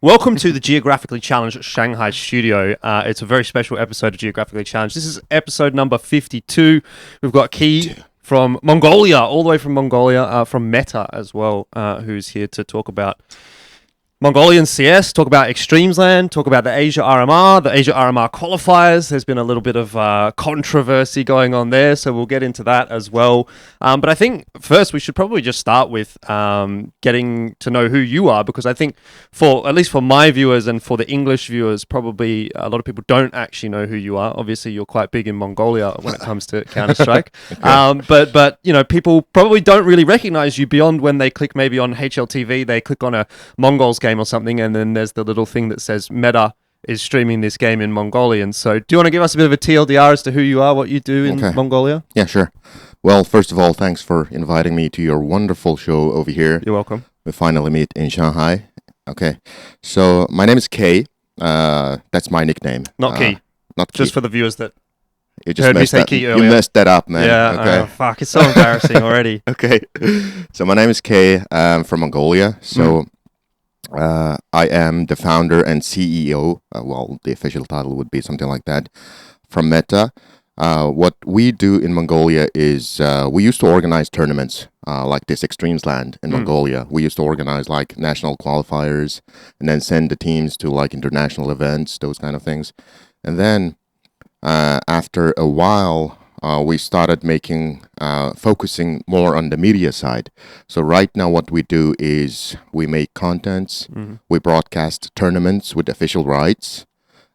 Welcome to the Geographically Challenged Shanghai Studio. It's a very special episode of Geographically Challenged. This is episode number 52. We've got Key from Mongolia, all the way from Mongolia, from Meta as well, who's here to talk about Mongolian CS, talk about eXTREMESLAND, talk about the Asia RMR, the Asia RMR qualifiers. There's been a little bit of controversy going on there, so we'll get into that as well. But I think first we should probably just start with getting to know who you are, because I think at least for my viewers and for the English viewers, probably a lot of people don't actually know who you are. Obviously, you're quite big in Mongolia when it comes to Counter-Strike. Okay. But you know, people probably don't really recognize you beyond when they click maybe on HLTV, they click on a Mongolz game or something, and then there's the little thing that says Meta is streaming this game in Mongolian. So do you want to give us a bit of a TLDR as to who you are, what you do in Mongolia? Yeah, sure. Well, first of all, thanks for inviting me to your wonderful show over here. You're welcome. We finally meet in Shanghai. Okay, so my name is Kay. That's my nickname. Not Key. Not Key. Just for the viewers that you just heard me say Key earlier. You messed that up, man. Yeah, okay. Fuck, it's so embarrassing already. Okay, so my name is Kay. I'm from Mongolia. So I am the founder and CEO. Well, the official title would be something like that, from Meta. What we do in Mongolia is we used to organize tournaments like this eXTREMESLAND in Mongolia. We used to organize like national qualifiers and then send the teams to like international events, those kind of things. And then after a while, we started focusing more on the media side. So right now what we do is we make contents, we broadcast tournaments with official rights.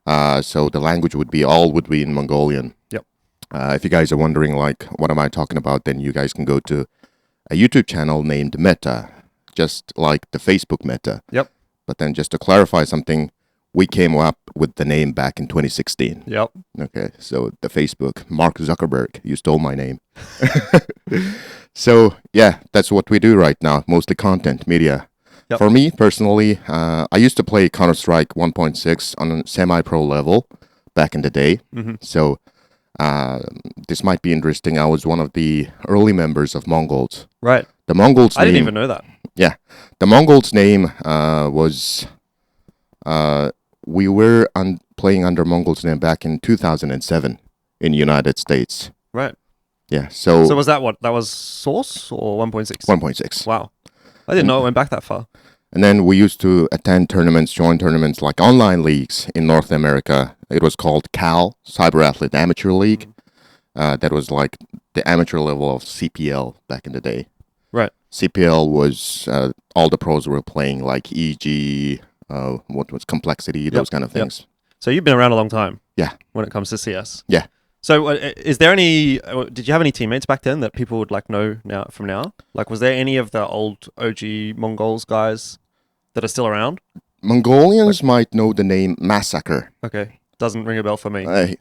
So the language would be in Mongolian. Yep. If you guys are wondering, like, what am I talking about, then you guys can go to a YouTube channel named Meta, just like the Facebook Meta. Yep. But then just to clarify something, we came up with the name back in 2016. Yep. Okay, so the Facebook, Mark Zuckerberg, you stole my name. So, yeah, that's what we do right now, mostly content, media. Yep. For me, personally, I used to play Counter-Strike 1.6 on a semi-pro level back in the day. So, this might be interesting. I was one of the early members of Mongolz. Right. The Mongolz I didn't even know that. Yeah. The Mongolz name was... we were playing under Mongolz name back in 2007 in the United States. Right. Yeah. So was that what? That was Source or 1.6? 1.6. Wow. I didn't know it went back that far. And then we used to attend tournaments, join tournaments like online leagues in North America. It was called CAL, Cyber Athlete Amateur League. That was like the amateur level of CPL back in the day. Right. CPL was all the pros were playing, like EG, what was Complexity, those kind of things. Yep. So you've been around a long time. Yeah. When it comes to CS. Yeah. So is there did you have any teammates back then that people would like know now? Like, was there any of the old OG Mongolz guys that are still around? Mongolians might know the name Massacre. Okay. Doesn't ring a bell for me. I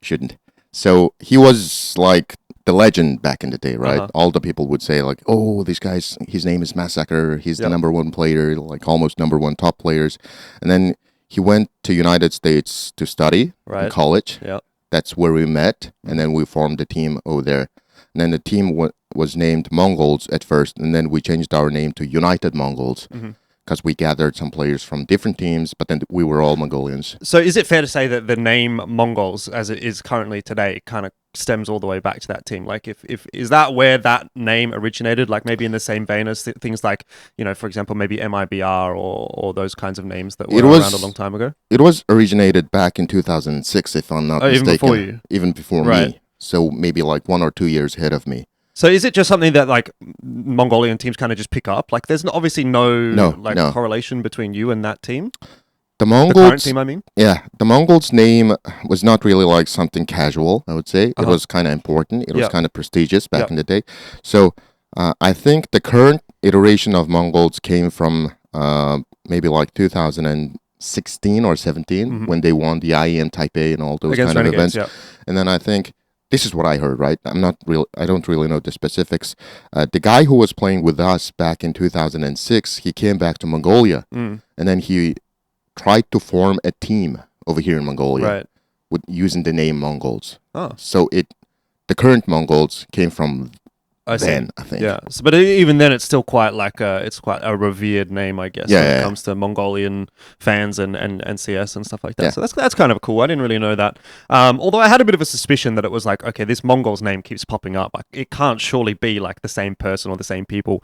shouldn't. So he was like the legend back in the day, right? All the people would say like, oh, this guy's, his name is Massacre. He's the number one player, like almost number one top players. And then he went to United States to study in college. Yeah. That's where we met. And then we formed a team over there. And then the team was named Mongolz at first. And then we changed our name to United Mongolz. Because we gathered some players from different teams, but then we were all Mongolians. So is it fair to say that the name Mongolz, as it is currently today, kind of stems all the way back to that team? Like, if is that where that name originated? Like, maybe in the same vein as things like, you know, for example, maybe MIBR or those kinds of names that were around a long time ago? It was originated back in 2006, if I'm not mistaken. Even before you? Even before me. So maybe like 1 or 2 years ahead of me. So is it just something that like Mongolian teams kind of just pick up? Like, there's obviously no correlation between you and that team? The current team, I mean? Yeah, the Mongolz name was not really like something casual, I would say. It was kind of important. It was kind of prestigious back in the day. So I think the current iteration of Mongolz came from maybe like 2016 or 17 when they won the IEM Taipei and all those kind of events. Yeah. And then I think... This is what I heard, right? I don't really know the specifics. The guy who was playing with us back in 2006, he came back to Mongolia, and then he tried to form a team over here in Mongolia with using the name Mongolz. Oh. So the current Mongolz came from I see. then, I think. Yeah, so, but even then, it's still quite it's quite a revered name, I guess, when it comes to Mongolian fans and CS and stuff like that. Yeah. So that's kind of cool. I didn't really know that. Although I had a bit of a suspicion that it was like, okay, this Mongol's name keeps popping up. Like, it can't surely be like the same person or the same people.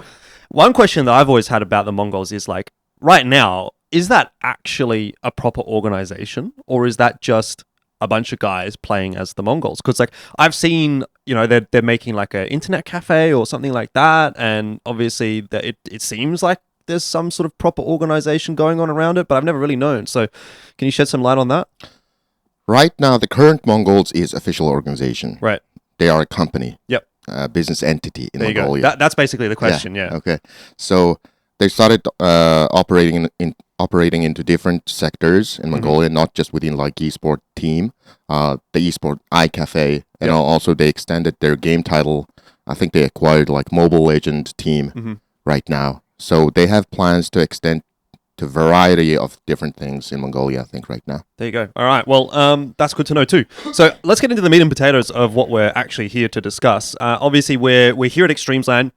One question that I've always had about the Mongolz is like, right now, is that actually a proper organization, or is that just a bunch of guys playing as the Mongolz? Because like I've seen, they're making like an internet cafe or something like that, and obviously that it seems like there's some sort of proper organization going on around it, but I've never really known. So can you shed some light on that? Right now, the current Mongolz is official organization. Right. They are a company. Yep. A business entity in there Mongolia. You go. That's basically the question. Yeah. Okay. So they started operating into different sectors in Mongolia, not just within like esport team, the esport iCafe, and also they extended their game title. I think they acquired like Mobile Legend team right now. So they have plans to extend to a variety of different things in Mongolia, I think, right now. There you go. All right. Well, that's good to know too. So let's get into the meat and potatoes of what we're actually here to discuss. Obviously, we're here at eXTREMESLAND.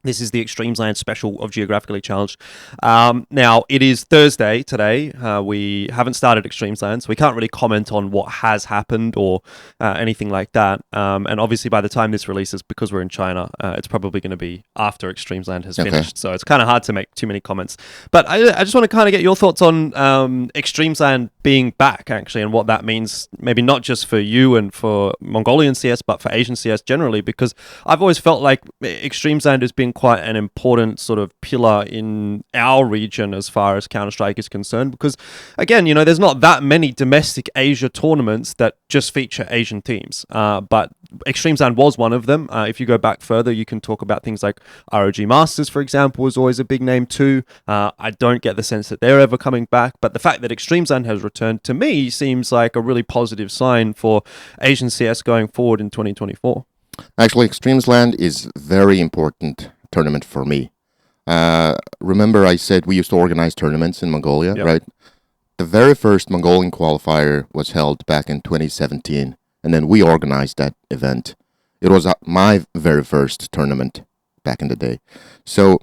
This is the eXTREMESLAND special of Geographically Challenged. Now, it is Thursday today. We haven't started eXTREMESLAND, so we can't really comment on what has happened or anything like that. And obviously, by the time this releases, because we're in China, it's probably going to be after eXTREMESLAND has finished. So it's kind of hard to make too many comments. But I just want to kind of get your thoughts on eXTREMESLAND being back, actually, and what that means, maybe not just for you and for Mongolian CS, but for Asian CS generally, because I've always felt like eXTREMESLAND has been quite an important sort of pillar in our region as far as Counter-Strike is concerned, because again, there's not that many domestic Asia tournaments that just feature Asian teams, but eXTREMESLAND was one of them. If you go back further, you can talk about things like ROG Masters, for example, was always a big name too. I don't get the sense that they're ever coming back, but the fact that eXTREMESLAND has returned to me seems like a really positive sign for Asian CS going forward in 2024. Actually, eXTREMESLAND is very important tournament for me. Remember I said we used to organize tournaments in Mongolia, right? The very first Mongolian qualifier was held back in 2017, and then we organized that event. It was my very first tournament back in the day. So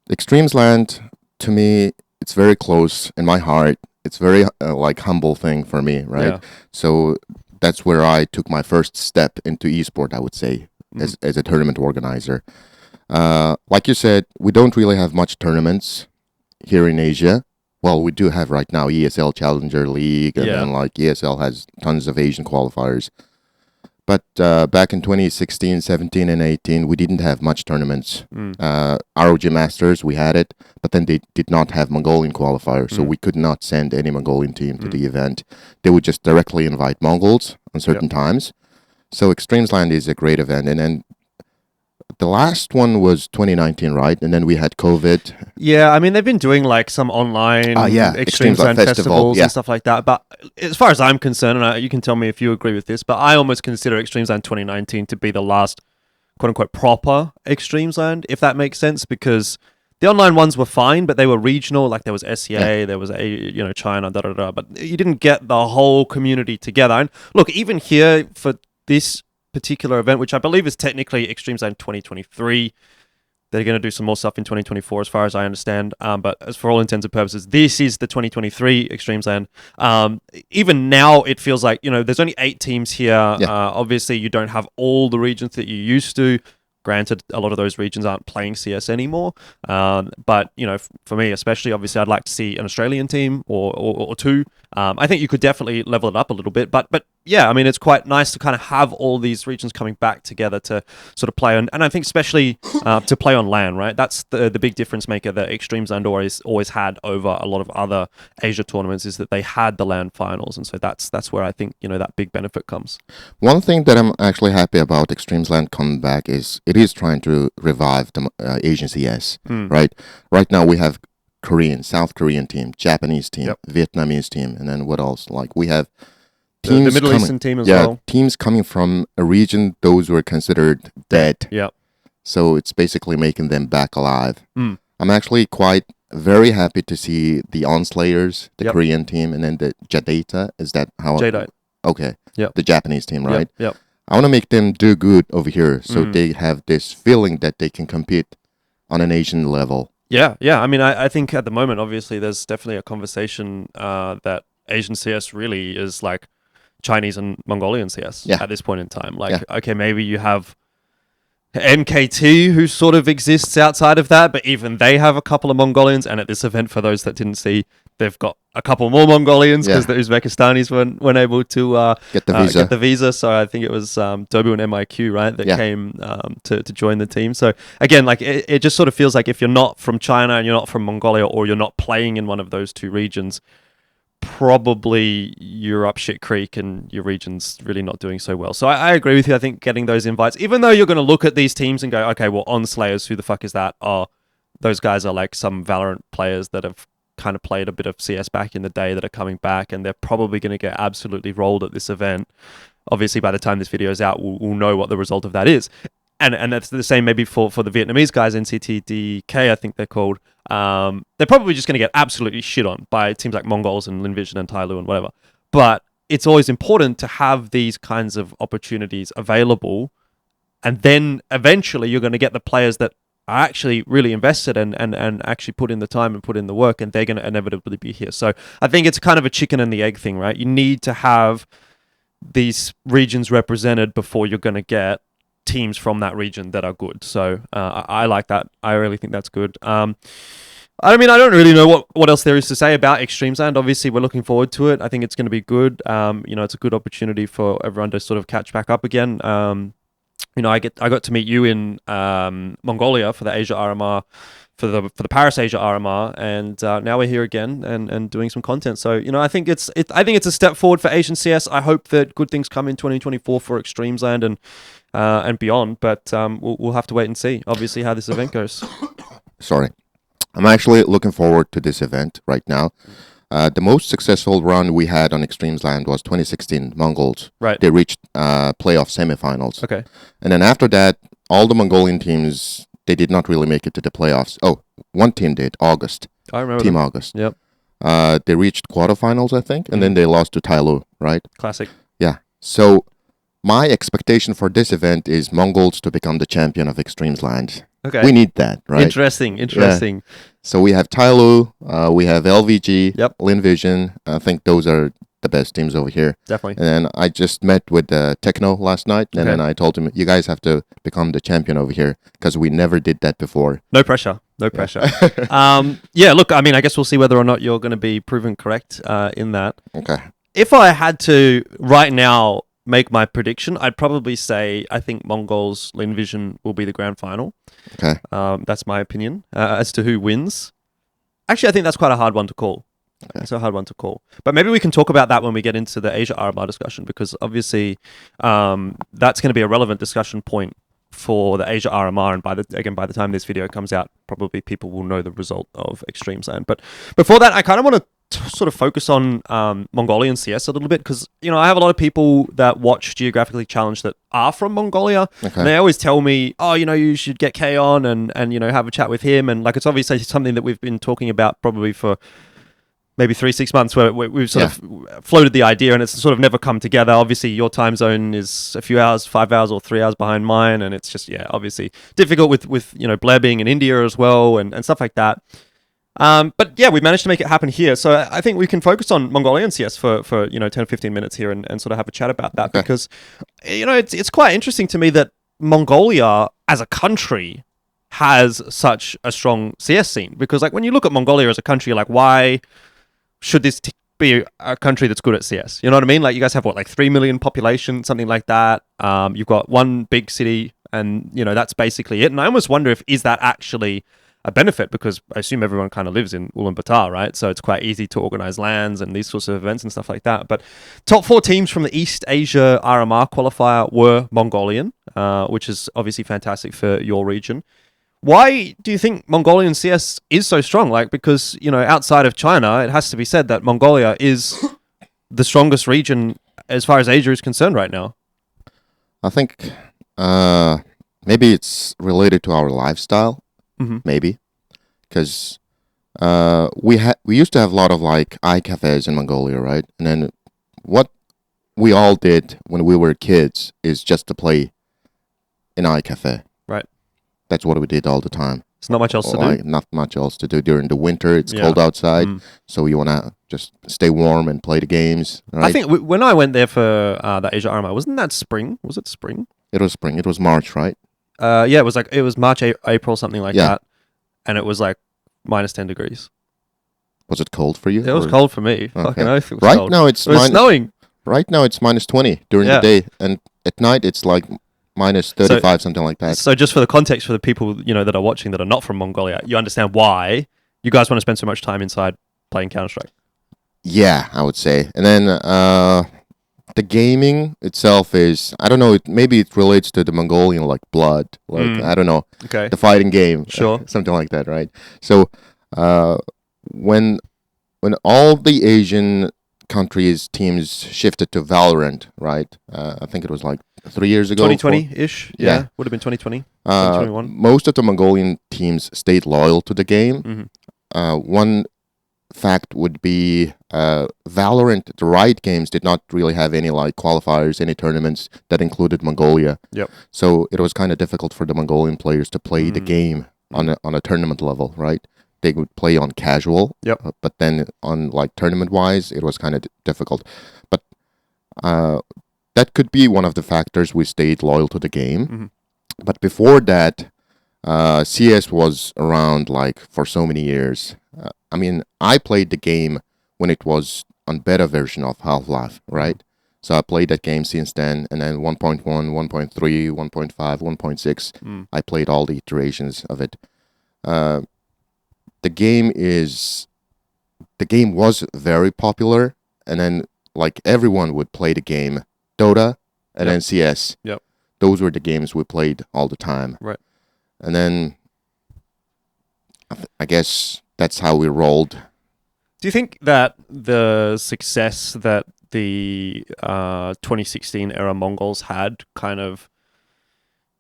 eXTREMESLAND, to me, it's very close in my heart. It's very humble thing for me, right? So that's where I took my first step into esport, I would say, as a tournament organizer. Like you said, we don't really have much tournaments here in Asia. Well, we do have right now ESL Challenger League, and then ESL has tons of Asian qualifiers. But back in 2016, 17, and 18, we didn't have much tournaments. ROG Masters, we had it, but then they did not have Mongolian qualifier, so we could not send any Mongolian team to the event. They would just directly invite Mongols on certain times. So eXTREMESLAND is a great event, and then the last one was 2019, right? And then we had COVID. Yeah, I mean, they've been doing like some online eXTREMESLAND festivals and stuff like that. But as far as I'm concerned, and you can tell me if you agree with this, but I almost consider eXTREMESLAND 2019 to be the last quote-unquote proper eXTREMESLAND, if that makes sense, because the online ones were fine, but they were regional. Like there was SEA, there was China, but you didn't get the whole community together. And look, even here for this particular event, which I believe is technically eXTREMESLAND 2023. They're going to do some more stuff in 2024 as far as I understand. But as for all intents and purposes, this is the 2023 eXTREMESLAND. Even now, it feels like, there's only 8 teams here. Obviously, you don't have all the regions that you used to. Granted, a lot of those regions aren't playing CS anymore. But, for me, especially, obviously, I'd like to see an Australian team or two. I think you could definitely level it up a little bit. But yeah, I mean, it's quite nice to kind of have all these regions coming back together to sort of play on. And I think especially to play on LAN, right? That's the big difference maker that eXTREMESLAND always had over a lot of other Asia tournaments, is that they had the LAN finals. And so that's where I think, that big benefit comes. One thing that I'm actually happy about eXTREMESLAND coming back is it is trying to revive the Asian CS, right? Right now we have South Korean team, Japanese team, Vietnamese team, and then what else? Like we have teams the Middle Eastern team as well. Teams coming from a region those were considered dead. So it's basically making them back alive. I'm actually very happy to see the Onslayers, the Korean team, and then the Jadata. Is that how? Jadeite. Okay. The Japanese team, right? I want to make them do good over here, so they have this feeling that they can compete on an Asian level. Yeah. I mean, I think at the moment, obviously, there's definitely a conversation that Asian CS really is like Chinese and Mongolian CS at this point in time. Like, okay, maybe you have NKT who sort of exists outside of that, but even they have a couple of Mongolians. And at this event, for those that didn't see, they've got a couple more Mongolians because the Uzbekistanis weren't able to get the visa. So I think it was Dobu and MIQ, right, that came to join the team. So again, like it just sort of feels like if you're not from China and you're not from Mongolia, or you're not playing in one of those two regions, probably you're up shit creek and your region's really not doing so well. So I agree with you. I think getting those invites, even though you're going to look at these teams and go, okay, well, on Slayers, who the fuck is that? Oh, those guys are like some Valorant players that have kind of played a bit of CS back in the day that are coming back, and they're probably going to get absolutely rolled at this event. Obviously, by the time this video is out, we'll know what the result of that is. And that's the same maybe for the Vietnamese guys, NCTDK, I think they're called. They're probably just going to get absolutely shit on by teams like Mongolz and Linvision and Tyloo and whatever. But it's always important to have these kinds of opportunities available. And then eventually you're going to get the players that are actually really invested and actually put in the time and put in the work, and they're going to inevitably be here. So I think it's kind of a chicken and the egg thing, right? You need to have these regions represented before you're going to get teams from that region that are good. So I like that. I really think that's good. I mean, I don't really know what else there is to say about eXTREMESLAND. Obviously, we're looking forward to it. I think it's going to be good. It's a good opportunity for everyone to sort of catch back up again. I got to meet you in Mongolia for the Asia RMR, for the Paris Asia RMR, and now we're here again and doing some content. So I think it's a step forward for Asian CS. I hope that good things come in 2024 for eXTREMESLAND and beyond. But we'll have to wait and see. Obviously, how this event goes. Sorry, I'm actually looking forward to this event right now. The most successful run we had on eXTREMESLAND was 2016 Mongolz. Right. They reached playoff semifinals. Okay. And then after that, all the Mongolian teams, they did not really make it to the playoffs. Oh, one team did, August. I remember Team them. August. Yep. They reached quarterfinals, I think, and then they lost to Tyloo, right? Classic. Yeah. So my expectation for this event is Mongolz to become the champion of eXTREMESLAND. Okay. We need that, right? Interesting. Yeah. So we have Tyloo, we have LVG, Yep. Linvision. I think those are the best teams over here. Definitely. And then I just met with Techno last night, and then I told him, you guys have to become the champion over here, because we never did that before. No pressure. No pressure. Look, I mean, I guess we'll see whether or not you're going to be proven correct in that. Okay. If I had to, right now, make my prediction, I'd probably say I think Mongolz Linvision will be the grand final. Okay. That's my opinion as to who wins. Actually, I think that's quite a hard one to call. Okay. It's a hard one to call. But maybe we can talk about that when we get into the Asia RMR discussion, because obviously that's going to be a relevant discussion point for the Asia RMR. And by the time this video comes out, probably people will know the result of eXTREMESLAND. But before that, I kind of want to sort of focus on Mongolian CS a little bit, because I have a lot of people that watch Geographically Challenged that are from Mongolia, and they always tell me, oh, you should get K on and have a chat with him, and like it's obviously something that we've been talking about probably for maybe 3-6 months, where we've sort of floated the idea, and it's sort of never come together. Obviously, your time zone is a few hours, 5 hours or 3 hours behind mine, and it's just obviously difficult with Bleh being in India as well and stuff like that. But yeah, we managed to make it happen here. So I think we can focus on Mongolian CS for 10 or 15 minutes here and sort of have a chat about that, because it's quite interesting to me that Mongolia as a country has such a strong CS scene, because like when you look at Mongolia as a country, like why should this be a country that's good at CS? You know what I mean? Like you guys have like 3 million population, something like that. You've got one big city, and that's basically it. And I almost wonder is that actually a benefit, because I assume everyone kind of lives in Ulaanbaatar, right? So it's quite easy to organize lands and these sorts of events and stuff like that. But top 4 teams from the East Asia RMR qualifier were Mongolian, which is obviously fantastic for your region. Why do you think Mongolian CS is so strong? Like, because, outside of China, it has to be said that Mongolia is the strongest region as far as Asia is concerned right now. I think maybe it's related to our lifestyle. Maybe, because we used to have a lot of like cafes in Mongolia, right? And then what we all did when we were kids is just to play in iCafe. Right. That's what we did all the time. There's not much else to Like, do. not much else to do during the winter. It's Yeah. cold outside, Mm. so you want to just stay warm and play the games. Right? I think when I went there for the Asia RMR, wasn't that spring? Was it spring? it was spring. It was March, right? Yeah, it was March, April, something like Yeah. that, and it was like minus 10 degrees. Was it cold for you? It was or- cold for me. Okay. Fucking oath, it was Right cold. now it's It was snowing. right now it's minus 20 during Yeah. the day, and at night it's like minus 35, something like that. So just for the context for the people that are watching that are not from Mongolia, you understand why you guys want to spend so much time inside playing Counter-Strike. Yeah, I would say. And then the gaming itself is, I don't know, maybe it relates to the Mongolian like blood, like I don't know, Okay. the fighting game, Sure. something like that, right? So when all the Asian countries teams shifted to Valorant, right? I think it was like 3 years ago. 2020-ish? Yeah. Yeah. Would have been 2020. 2021. Most of the Mongolian teams stayed loyal to the game. Mhm. One fact would be Valorant, the Riot Games did not really have any like qualifiers, any tournaments that included Mongolia. Yep. So it was kind of difficult for the Mongolian players to play the game on a tournament level, right? They would play on casual. Yep. But then on like tournament wise, it was kind of difficult. But that could be one of the factors we stayed loyal to the game. Mhm. But before that, CS was around like for so many years. I mean, I played the game when it was on beta version of Half-Life, right? So I played that game since then, and then 1.1, 1.3, 1.5, 1.6. I played all the iterations of it. The game was very popular, and then like everyone would play the game Dota and then CS. Yep. Those were the games we played all the time. Right. And then I guess that's how we rolled. Do you think that the success that the 2016 era Mongols had kind of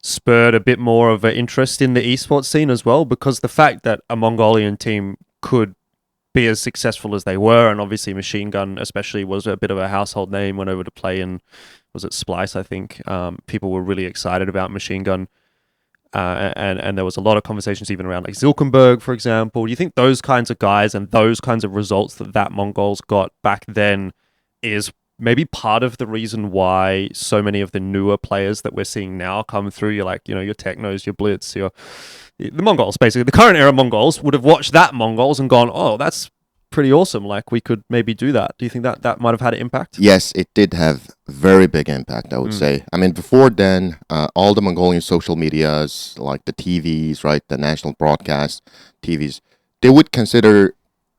spurred a bit more of an interest in the esports scene as well? Because the fact that a Mongolian team could be as successful as they were, and obviously Machine Gun especially was a bit of a household name, went over to play in, was it Splice, I think. People were really excited about Machine Gun. And there was a lot of conversations even around like Zilkenberg, for example. Do you think those kinds of guys and those kinds of results that Mongols got back then is maybe part of the reason why so many of the newer players that we're seeing now come through? You're like, your Technos, your Blitz, the Mongols, basically. The current era Mongols would have watched that Mongols and gone, oh, that's pretty awesome. Like, we could maybe do that. Do you think that might have had an impact? Yes, it did have very big impact, I would say. I mean, before then, all the Mongolian social medias, like the TVs, right, the national broadcast TVs, they would consider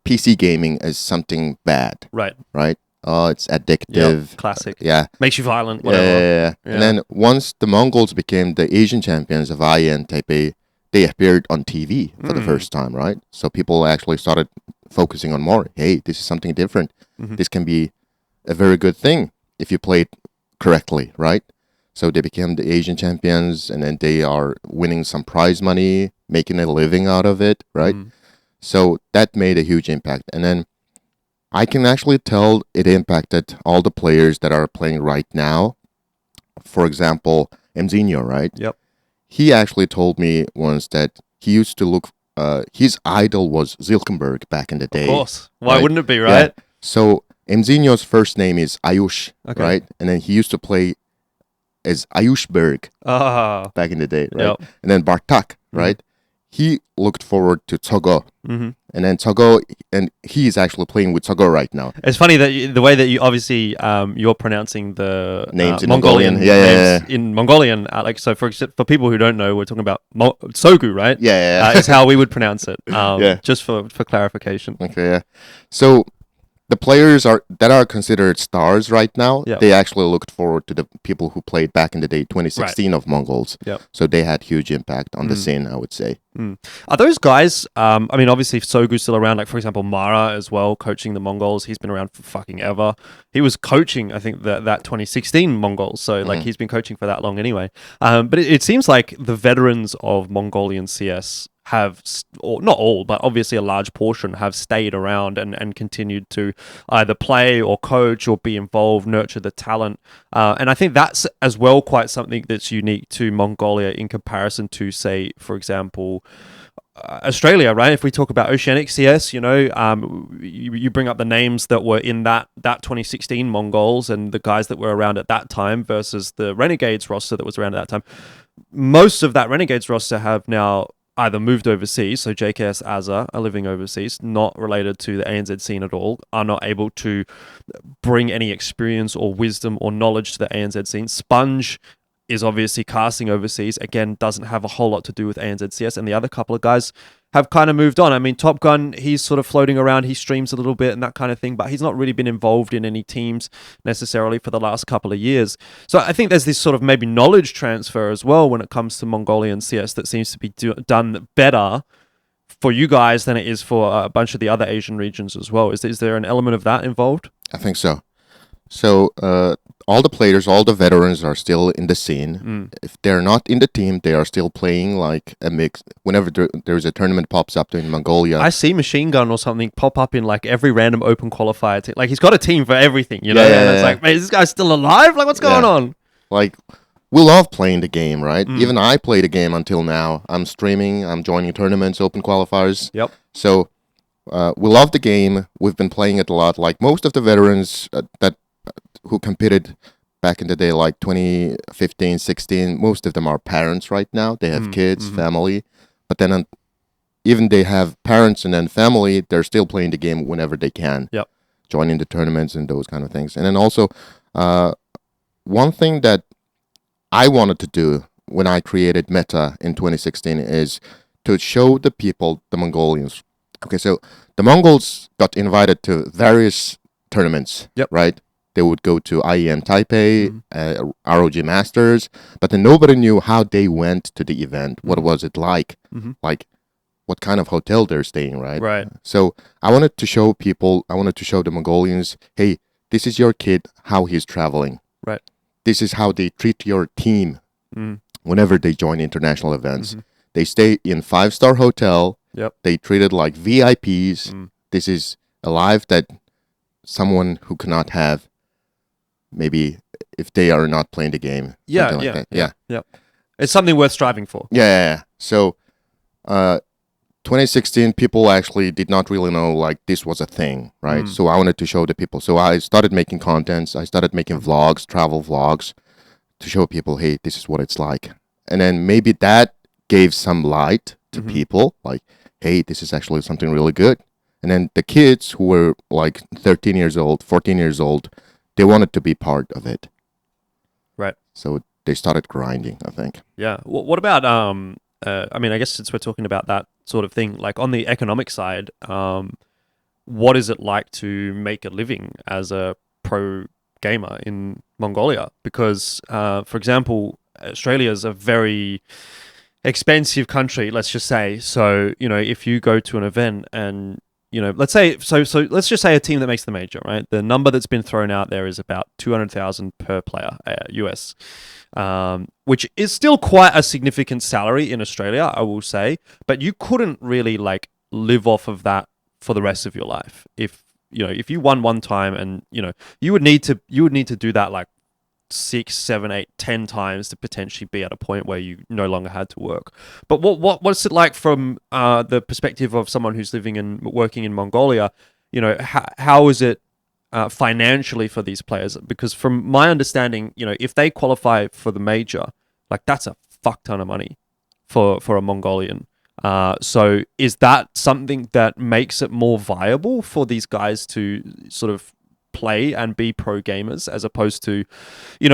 PC gaming as something bad, Right. right? Oh, it's addictive. Yep. Classic. Yeah. Makes you violent, whatever. Yeah. Yeah. And then once the Mongols became the Asian champions of IA and Taipei, they appeared on TV for the first time, right? So people actually started focusing on more. Hey, this is something different. This can be a very good thing if you play it correctly, right? So they became the Asian champions, and then they are winning some prize money, making a living out of it, right? So that made a huge impact. And then I can actually tell it impacted all the players that are playing right now. For example, Mzinho, right? Yep. He actually told me once that he used to look, his idol was Zilkenberg back in the day. Of course. Why right? wouldn't it be, right? Yeah. So Mzinho's first name is Ayush, Okay. right? And then he used to play as Ayushberg Ah. back in the day, right? Yep. And then Bartak, right? He looked forward to Togo. Mm-hmm. And then Togo, and he is actually playing with Togo right now. It's funny that the way that you obviously you're pronouncing the Names in Mongolian Mongolian. Yeah. names in Mongolian. Like, so for people who don't know, we're talking about Sogu, right? Yeah. Is how we would pronounce it. Yeah. Just for clarification. Okay, yeah. So the players that are considered stars right now, Yep. they actually looked forward to the people who played back in the day, 2016 of Mongols. Yep. So they had huge impact on the scene, I would say. Are those guys, I mean, obviously Sogu's still around, like, for example, Mara as well, coaching the Mongols. He's been around for fucking ever. He was coaching, I think, that 2016 Mongols, so, like, he's been coaching for that long anyway. But it seems like the veterans of Mongolian CS or not all, but obviously a large portion have stayed around and continued to either play or coach or be involved, nurture the talent. And I think that's as well quite something that's unique to Mongolia in comparison to, say, for example, Australia, right? If we talk about Oceanic CS, you bring up the names that were in that 2016 Mongolz and the guys that were around at that time versus the Renegades roster that was around at that time. Most of that Renegades roster have now either moved overseas, so JKS Azza are living overseas, not related to the ANZ scene at all, are not able to bring any experience or wisdom or knowledge to the ANZ scene. Sponge is obviously casting overseas, again, doesn't have a whole lot to do with ANZ CS, and the other couple of guys have kind of moved on. I mean, Top Gun, he's sort of floating around, he streams a little bit and that kind of thing, but he's not really been involved in any teams necessarily for the last couple of years. So I think there's this sort of maybe knowledge transfer as well when it comes to Mongolian CS that seems to be done better for you guys than it is for a bunch of the other Asian regions as well. Is there an element of that involved? I think so. So all the players, all the veterans are still in the scene. If they're not in the team, they are still playing like a mix. Whenever there's a tournament pops up in Mongolia, I see Machine Gun or something pop up in like every random open qualifier team. Like he's got a team for everything, you know? And it's like, man, is this guy still alive? Like, what's going on? Like, we love playing the game, right? Even I play the game until now. I'm streaming, I'm joining tournaments, open qualifiers. Yep. So we love the game. We've been playing it a lot. Like most of the veterans who competed back in the day, like 2015, 16, most of them are parents right now. They have kids, family. But then even they have parents and then family, they're still playing the game whenever they can. Yep. Joining the tournaments and those kind of things. And then also, one thing that I wanted to do when I created Meta in 2016 is to show the people, the Mongolians. Okay, so the Mongols got invited to various tournaments, right? They would go to IEM Taipei, ROG Masters, but then nobody knew how they went to the event. What was it like? Like, what kind of hotel they're staying, right? Right. So I wanted to show people, I wanted to show the Mongolians, hey, this is your kid, how he's traveling. Right. This is how they treat your team whenever they join international events. They stay in 5-star hotel. Yep. They treated like VIPs. This is a life that someone who cannot have, maybe if they are not playing the game. Yeah. It's something worth striving for. Yeah. So 2016, people actually did not really know like this was a thing, right? So I wanted to show the people. So I started making contents. I started making vlogs, travel vlogs, to show people, hey, this is what it's like. And then maybe that gave some light to people, like, hey, this is actually something really good. And then the kids who were like 13 years old, 14 years old, they wanted to be part of it. Right. So they started grinding, I think. Yeah. What about, I mean, I guess since we're talking about that sort of thing, like on the economic side, what is it like to make a living as a pro gamer in Mongolia? Because, for example, Australia is a very expensive country, let's just say. So, if you go to an event and let's say, so let's just say a team that makes the major, right? The number that's been thrown out there is about 200,000 per player, US, which is still quite a significant salary in Australia, I will say. But you couldn't really like live off of that for the rest of your life. If you won one time and, you would need to do that like 6, 7, 8, 10 times to potentially be at a point where you no longer had to work. But what's it like from the perspective of someone who's living and working in Mongolia? How is it financially for these players? Because from my understanding, if they qualify for the major, like that's a fuck ton of money for a Mongolian. So is that something that makes it more viable for these guys to sort of play and be pro gamers, as opposed to,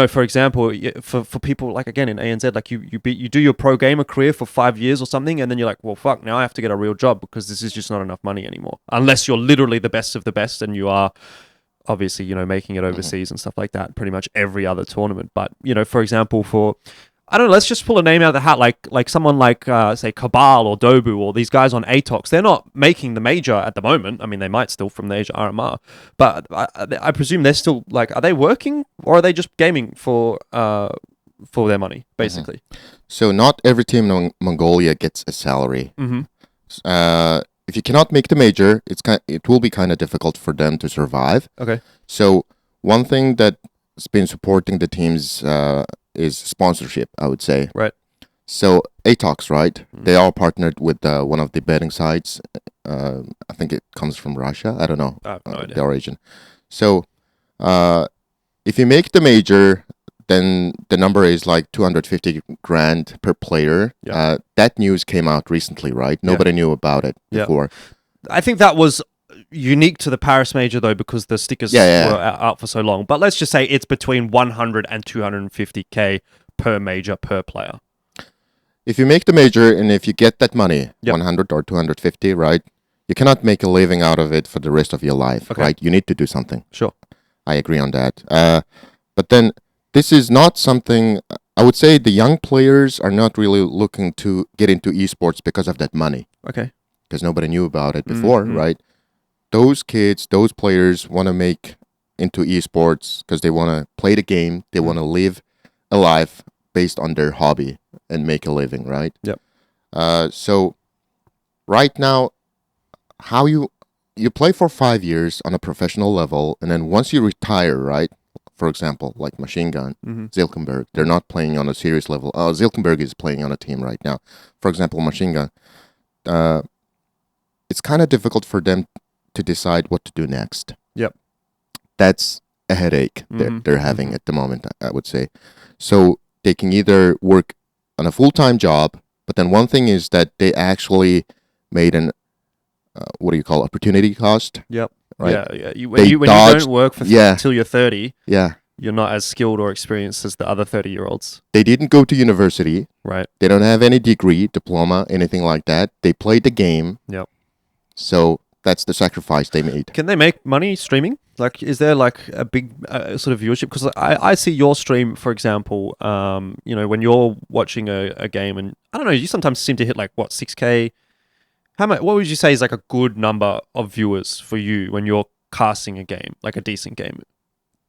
for example, for people like, again, in ANZ, like you do your pro gamer career for 5 years or something, and then you're like, well, fuck, now I have to get a real job because this is just not enough money anymore, unless you're literally the best of the best and you are obviously, making it overseas and stuff like that, pretty much every other tournament. But, for example, for, I don't know, let's just pull a name out of the hat, like someone like, say, Cabal or Dobu or these guys on ATOX. They're not making the major at the moment. I mean, they might still from the Asia RMR, but I presume they're still, like, are they working or are they just gaming for for their money, basically. So not every team in Mongolia gets a salary. Mm-hmm. If you cannot make the major, it will be kind of difficult for them to survive. Okay. So one thing that's been supporting the teams is sponsorship, I would say. Right. So Atox, right? They are partnered with one of the betting sites. I think it comes from Russia. I don't know. I have no idea. The origin. So if you make the major, then the number is like 250 grand per player. Yeah. That news came out recently, right? Nobody knew about it before. I think that was unique to the Paris major, though, because the stickers were out for so long. But let's just say it's between 100 and 250k per major per player. If you make the major and if you get that money, 100 or 250, right? You cannot make a living out of it for the rest of your life, right? You need to do something. Sure. I agree on that. But then this is not something, I would say the young players are not really looking to get into esports because of that money. Okay. Because nobody knew about it before, right? Those kids, those players want to make into esports because they want to play the game. They want to live a life based on their hobby and make a living, right? Yep. So right now, how you play for 5 years on a professional level, and then once you retire, right? For example, like Machine Gun, Zilkenberg, they're not playing on a serious level. Zilkenberg is playing on a team right now. For example, Machine Gun, it's kind of difficult for them to decide what to do next. Yep. That's a headache they're having at the moment, I would say. So they can either work on a full-time job, but then one thing is that they actually made an what do you call opportunity cost? Yep. Right. Yeah. When you don't work for until you're 30, you're not as skilled or experienced as the other 30-year-olds. They didn't go to university. Right. They don't have any degree, diploma, anything like that. They played the game. Yep. So that's the sacrifice they made. Can they make money streaming? Like, is there like a big sort of viewership? Because I see your stream, for example, when you're watching a game, and I don't know, you sometimes seem to hit like, 6K? How much? What would you say is like a good number of viewers for you when you're casting a game, like a decent game?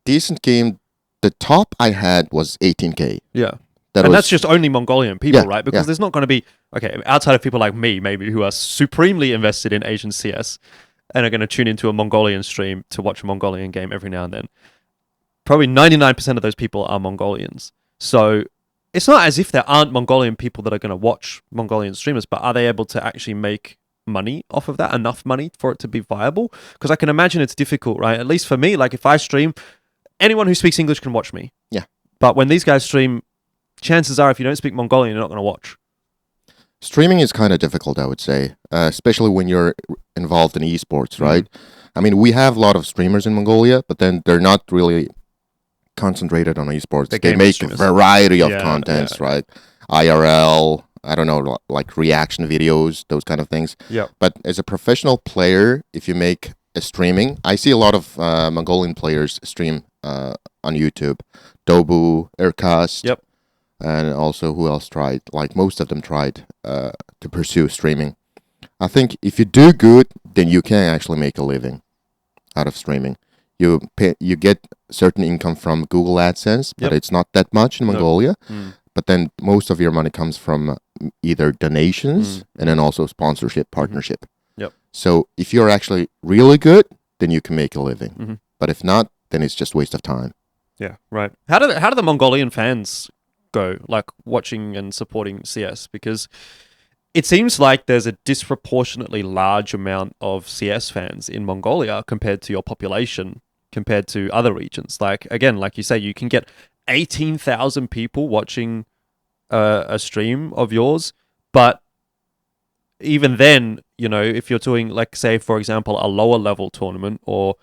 Decent game. The top I had was 18K. Yeah. That's just only Mongolian people, right? Because there's not going to be, outside of people like me, maybe, who are supremely invested in Asian CS and are going to tune into a Mongolian stream to watch a Mongolian game every now and then. Probably 99% of those people are Mongolians. So it's not as if there aren't Mongolian people that are going to watch Mongolian streamers, but are they able to actually make money off of that, enough money for it to be viable? Because I can imagine it's difficult, right? At least for me, like if I stream, anyone who speaks English can watch me. Yeah. But when these guys stream, chances are if you don't speak Mongolian, you're not going to watch. Streaming is kind of difficult, I would say, especially when you're involved in esports, right? I mean, we have a lot of streamers in Mongolia, but then they're not really concentrated on esports. They make a variety of contents, right? IRL, I don't know, like reaction videos, those kind of things. Yeah. But as a professional player, if you make a streaming, I see a lot of Mongolian players stream on YouTube. Dobu, Erkast. Yep. And also, who else tried? Like, most of them tried to pursue streaming. I think if you do good, then you can actually make a living out of streaming. You get certain income from Google AdSense, but it's not that much in Mongolia. But then most of your money comes from either donations and then also sponsorship, partnership. Yep. So if you're actually really good, then you can make a living. But if not, then it's just waste of time. Yeah, right. How do the Mongolian fans go, like watching and supporting CS? Because it seems like there's a disproportionately large amount of CS fans in Mongolia compared to your population, compared to other regions. Like, again, like you say, you can get 18,000 people watching a stream of yours, but even then, if you're doing, like, say, for example, a lower level tournament, or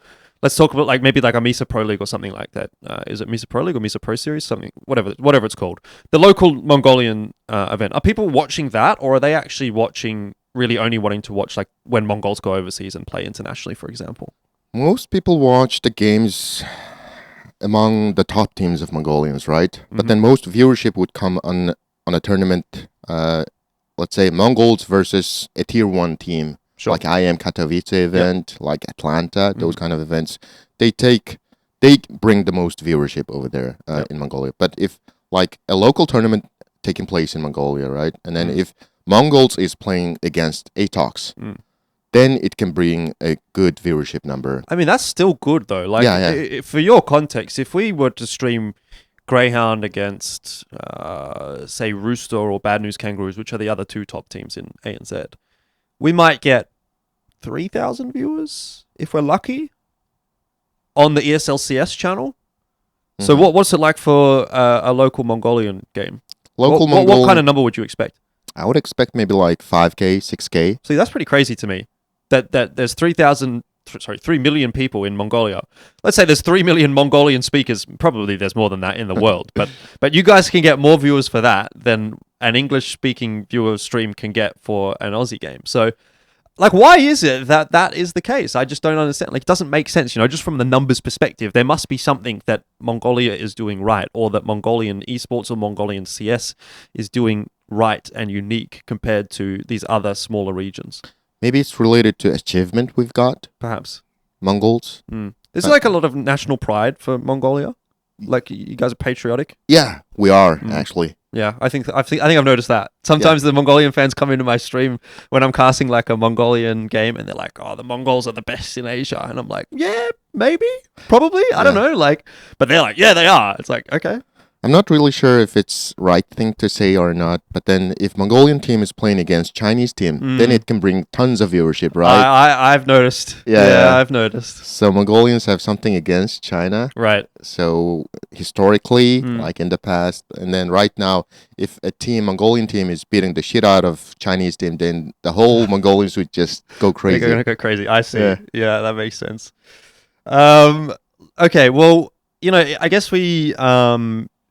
let's talk about maybe a Misa Pro League or something like that. Is it Misa Pro League or Misa Pro Series? Something, whatever it's called. The local Mongolian event. Are people watching that, or are they actually really only wanting to watch like when Mongols go overseas and play internationally, for example? Most people watch the games among the top teams of Mongolians, right? But then most viewership would come on a tournament, let's say Mongolz versus a tier 1 team. Sure. Like IM Katowice event, like Atlanta, those kind of events. They bring the most viewership over there in Mongolia. But if like a local tournament taking place in Mongolia, right? And then Mm. if Mongolz is playing against ATOX, Mm. then it can bring a good viewership number. I mean, that's still good though. Like, Yeah. for your context, if we were to stream Greyhound against, say, Rooster or Bad News Kangaroos, which are the other two top teams in A and Z, we might get 3,000 viewers if we're lucky on the ESL CS channel. So Mhm. what's it like for a local Mongolian game? Local What Mongolian, kind of number would you expect? I would expect maybe like 5K, 6K. See, that's pretty crazy to me. That there's 3 million people in Mongolia. Let's say there's 3 million Mongolian speakers. Probably there's more than that in the world. But you guys can get more viewers for that than an English-speaking viewer stream can get for an Aussie game. So, like, why is it that is the case? I just don't understand. Like, it doesn't make sense, just from the numbers perspective. There must be something that Mongolia is doing right, or that Mongolian esports or Mongolian CS is doing right and unique compared to these other smaller regions. Maybe it's related to achievement we've got, Perhaps. Mongols. There's like a lot of national pride for Mongolia. Like, you guys are patriotic. Yeah, we are actually. Yeah, I think I've noticed that. Sometimes the Mongolian fans come into my stream when I'm casting like a Mongolian game, and they're like, "Oh, the Mongols are the best in Asia," and I'm like, "Yeah, maybe, probably, I don't know." Like, but they're like, "Yeah, they are." It's like, okay. I'm not really sure if it's right thing to say or not, but then if Mongolian team is playing against Chinese team, then it can bring tons of viewership, right? I've noticed. Yeah. I've noticed. So Mongolians have something against China. Right. So historically, like in the past, and then right now, if a Mongolian team is beating the shit out of Chinese team, then the whole Mongolians would just go crazy. They're gonna go crazy. I see. Yeah. Yeah, that makes sense. Okay. Well, I guess we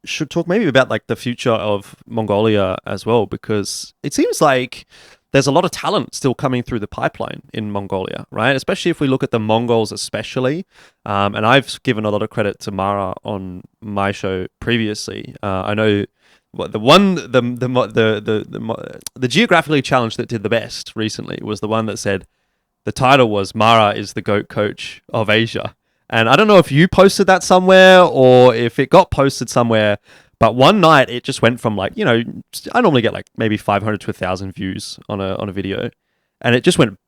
should talk maybe about like the future of Mongolia as well, because it seems like there's a lot of talent still coming through the pipeline in Mongolia, right? Especially if we look at the Mongols, especially. And I've given a lot of credit to Mara on my show previously. I know the Geographically Challenged that did the best recently was the one that said the title was "Mara is the GOAT coach of Asia." And I don't know if you posted that somewhere or if it got posted somewhere, but one night it just went from like, I normally get like maybe 500 to 1,000 views on a video, and it just went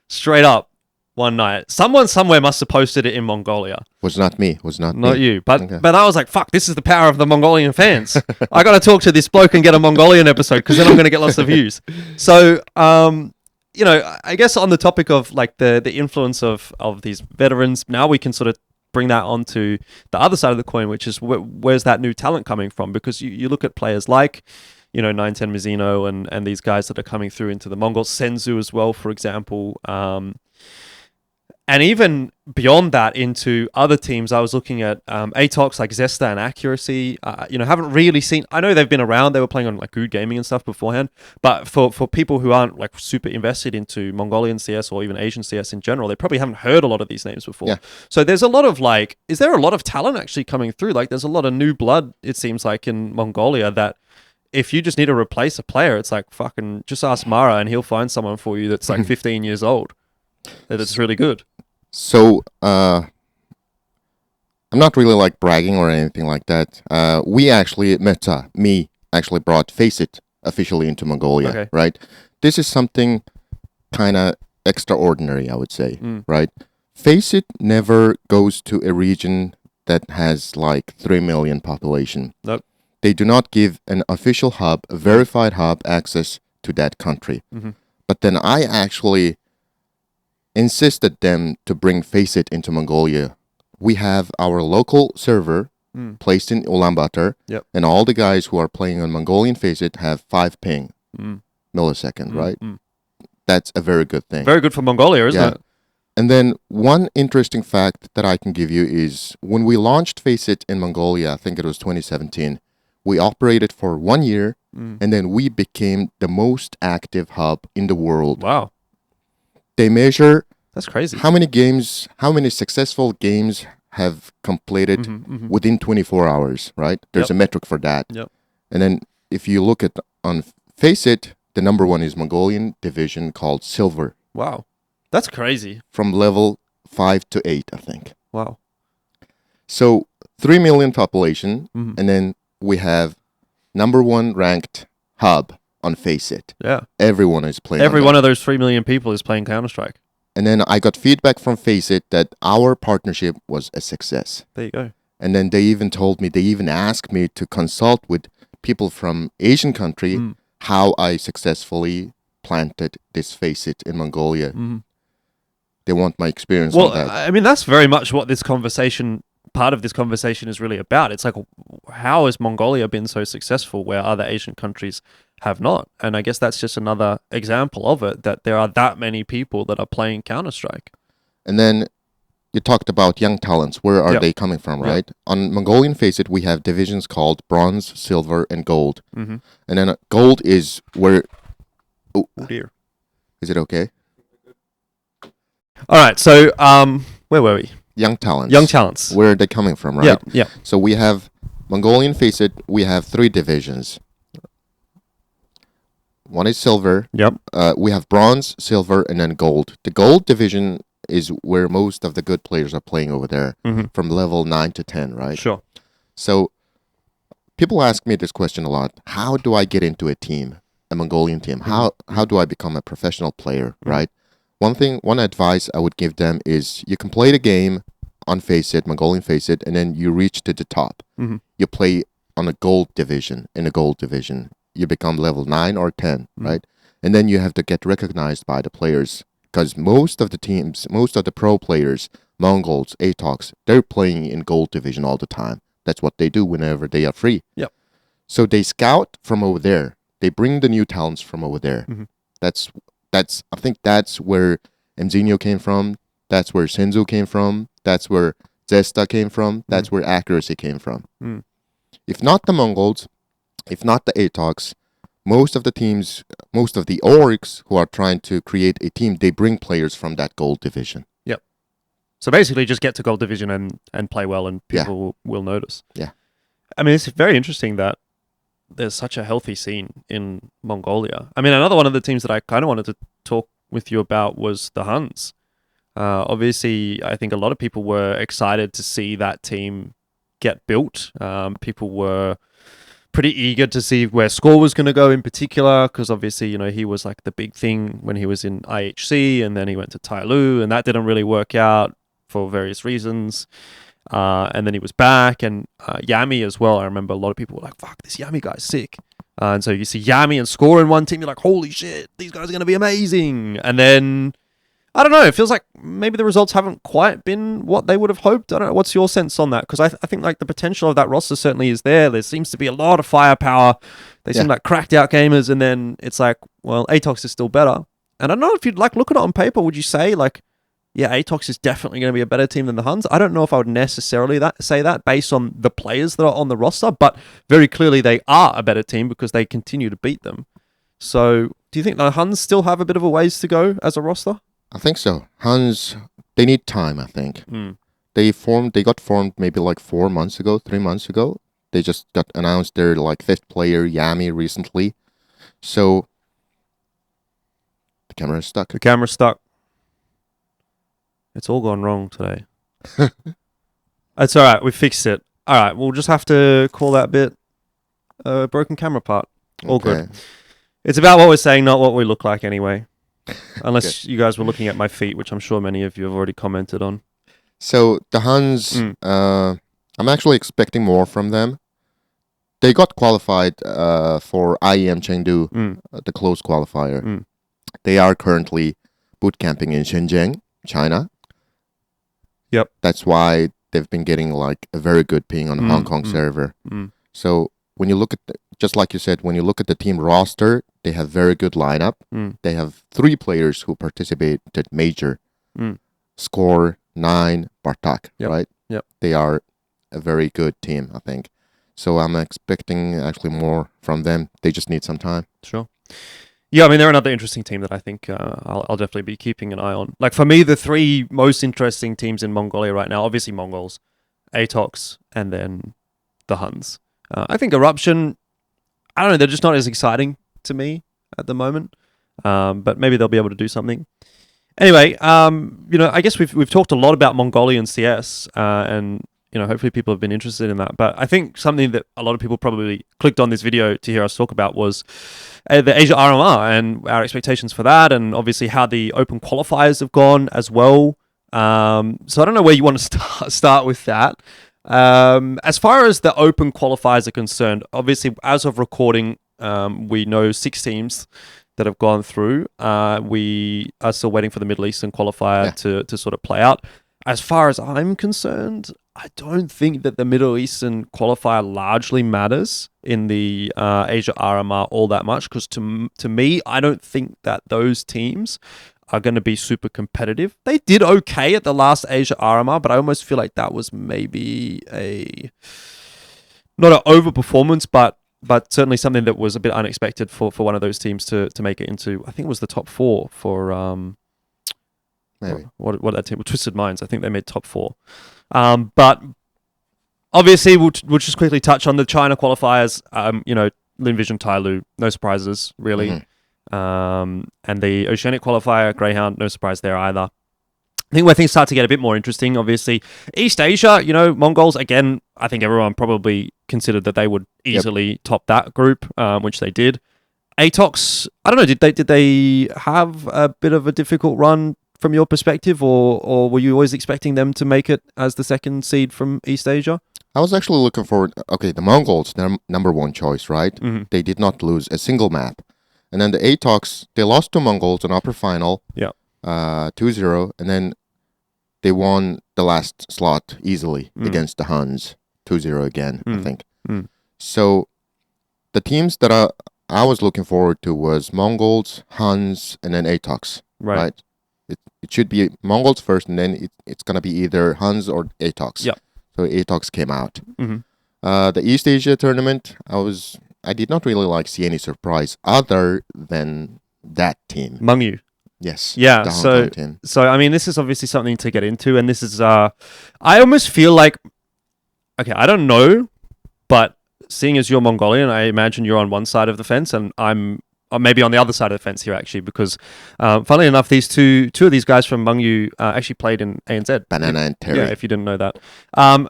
straight up one night. Someone somewhere must have posted it in Mongolia. Was not me. Was not Not me. you. But Okay. but I was like, fuck, this is the power of the Mongolian fans. I got to talk to this bloke and get a Mongolian episode, because then I'm going to get lots of views. So, I guess on the topic of like the influence of these veterans, now we can sort of bring that onto the other side of the coin, which is where's that new talent coming from? Because you look at players like, 910 Mizuno and these guys that are coming through into the Mongols, Senzu as well, for example. And even beyond that into other teams, I was looking at ATOX like Zesta and Accuracy. Haven't really seen. I know they've been around. They were playing on like Good Gaming and stuff beforehand. But for people who aren't like super invested into Mongolian CS or even Asian CS in general, they probably haven't heard a lot of these names before. Yeah. So there's a lot of like, is there a lot of talent actually coming through? Like there's a lot of new blood, it seems like, in Mongolia that if you just need to replace a player, it's like fucking just ask Mara and he'll find someone for you that's like 15 years old. That's really good. So, I'm not really like bragging or anything like that. We actually, me actually brought Faceit officially into Mongolia, Okay. right? This is something kind of extraordinary, I would say, right? Faceit never goes to a region that has like 3 million population. Nope. They do not give an official hub, a verified hub access to that country. But then I actually insisted them to bring Faceit into Mongolia. We have our local server placed in Ulaanbaatar, Yep. and all the guys who are playing on Mongolian Faceit have 5 ping millisecond, right? That's a very good thing. Very good for Mongolia, isn't it? And then one interesting fact that I can give you is when we launched Faceit in Mongolia, I think it was 2017, we operated for 1 year, and then we became the most active hub in the world. Wow. They measure That's crazy. how many successful games have completed within 24 hours, right? There's a metric for that. Yep. And then if you look at on Faceit, the number one is Mongolian division called Silver, Wow. That's crazy. from level 5 to 8, I think. Wow. So 3 million population, and then we have #1 ranked hub on Faceit. Yeah. Everyone is playing. Every on one that. of those 3 million people is playing Counter-Strike. And then I got feedback from Faceit that our partnership was a success. There you go. And then they even asked me to consult with people from Asian country how I successfully planted this Faceit in Mongolia. They want my experience on that. I mean, that's very much what part of this conversation is really about. It's like, how has Mongolia been so successful where other Asian countries have not? And I guess that's just another example of it, that there are that many people that are playing Counter-Strike. And then you talked about young talents. Where are they coming from, right? On Mongolian Faceit, we have divisions called bronze, silver, and gold. And then gold is where... Oh, dear. Is it okay? All right, so where were we? Young talents. Young talents. Where are they coming from, right? Yeah. So we have Mongolian Faceit, we have 3 divisions. One is silver. Yep. We have bronze, silver, and then gold. The gold division is where most of the good players are playing over there, from level 9 to 10, right? Sure. So people ask me this question a lot. How do I get into a team, a Mongolian team? How do I become a professional player, right? One advice I would give them is you can play the game on Faceit, Mongolian Faceit, and then you reach to the top. You play on a gold division, in a gold division. You become level 9 or 10, right? And then you have to get recognized by the players, because most of the teams, most of the pro players, Mongolz, ATOX, they're playing in gold division all the time. That's what they do whenever they are free. Yep. So they scout from over there. They bring the new talents from over there. I think that's where Mzinho came from. That's where Senzu came from. That's where Zesta came from. That's where Accuracy came from. If not the Mongolz, if not the ATOX, most of the teams, most of the orgs who are trying to create a team, they bring players from that gold division. Yep. So basically just get to gold division and play well, and people will notice. Yeah. I mean, it's very interesting that there's such a healthy scene in Mongolia. I mean, another one of the teams that I kind of wanted to talk with you about was the Huns. Obviously, I think a lot of people were excited to see that team get built. People were pretty eager to see where Score was going to go in particular, because obviously, you know, he was like the big thing when he was in IHC, and then he went to Tyloo, and that didn't really work out for various reasons. And then he was back, and Yami as well. I remember a lot of people were like, fuck, this Yami guy's sick. And so you see Yami and Score in one team, you're like, holy shit, these guys are going to be amazing. And then, I don't know, it feels like maybe the results haven't quite been what they would have hoped. I don't know, what's your sense on that? Because I think like the potential of that roster certainly is there. There seems to be a lot of firepower. They seem like cracked out gamers, and then it's like, well, ATOX is still better. And I don't know if you'd like look at it on paper, would you say like, yeah, ATOX is definitely going to be a better team than the Huns? I don't know if I would necessarily say that based on the players that are on the roster, but very clearly they are a better team because they continue to beat them. So do you think the Huns still have a bit of a ways to go as a roster? I think so. Huns, they need time, I think. They got formed maybe like 3 months ago. They just got announced their like 5th player, Yami, recently. So the camera's stuck. The camera's stuck. It's all gone wrong today. It's all right. We fixed it. All right. We'll just have to call that bit a broken camera part. All good. It's about what we're saying, not what we look like anyway. Unless you guys were looking at my feet, which I'm sure many of you have already commented on. So the Huns, I'm actually expecting more from them. They got qualified for IEM Chengdu, the closed qualifier. They are currently boot camping in Shenzhen, China. Yep. That's why they've been getting like a very good ping on the Hong Kong server. So when you look at, just like you said, when you look at the team roster, they have very good lineup. They have 3 players who participated major. Score, 9, Bartak, right? Yep. They are a very good team, I think. So I'm expecting actually more from them. They just need some time. Sure. Yeah, I mean, they're another interesting team that I think I'll definitely be keeping an eye on. Like, for me, the 3 most interesting teams in Mongolia right now, obviously Mongolz, ATOX, and then the Huns. I think Eruption, I don't know, they're just not as exciting to me at the moment. But maybe they'll be able to do something. Anyway, you know, I guess we've talked a lot about Mongolian CS, and hopefully people have been interested in that. But I think something that a lot of people probably clicked on this video to hear us talk about was the Asia RMR and our expectations for that, and obviously how the open qualifiers have gone as well. So I don't know where you want to start with that. As far as the open qualifiers are concerned, obviously as of recording, we know 6 teams that have gone through. We are still waiting for the Middle Eastern qualifier to sort of play out. As far as I'm concerned, I don't think that the Middle Eastern qualifier largely matters in the Asia RMR all that much, because to me, I don't think that those teams are going to be super competitive. They did okay at the last Asia RMR, but I almost feel like that was maybe not an overperformance, but certainly something that was a bit unexpected for one of those teams to make it into, I think it was the top 4 for Maybe. What that team, Twisted Minds. I think they made top 4. But obviously, we'll just quickly touch on the China qualifiers. Lin Vision, Tailu, no surprises really. Mm-hmm. And the Oceanic qualifier, Greyhound, no surprise there either. I think where things start to get a bit more interesting, obviously, East Asia, Mongolz, again, I think everyone probably considered that they would easily top that group, which they did. Atox, I don't know, did they have a bit of a difficult run from your perspective, or were you always expecting them to make it as the second seed from East Asia? I was actually looking forward. Okay, the Mongols, number 1 choice, right? Mm-hmm. They did not lose a single map. And then the Atox, they lost to Mongols in upper final, 2-0, and then they won the last slot easily against the Huns, 2-0 again, I think. So the teams that I was looking forward to was Mongols, Huns, and then Atox, right? It should be Mongols first, and then it's going to be either Huns or Atox. Yeah. So Atox came out. Mm-hmm. The East Asia tournament, I did not really see any surprise other than that team. Mungyu. Yes. Yeah. So I mean, this is obviously something to get into, and this is I almost feel like, okay, I don't know, but seeing as you're Mongolian, I imagine you're on one side of the fence, and I'm maybe on the other side of the fence here, actually, because funnily enough, these two of these guys from Mungyu actually played in ANZ. Banana and Terry. Yeah, if you didn't know that.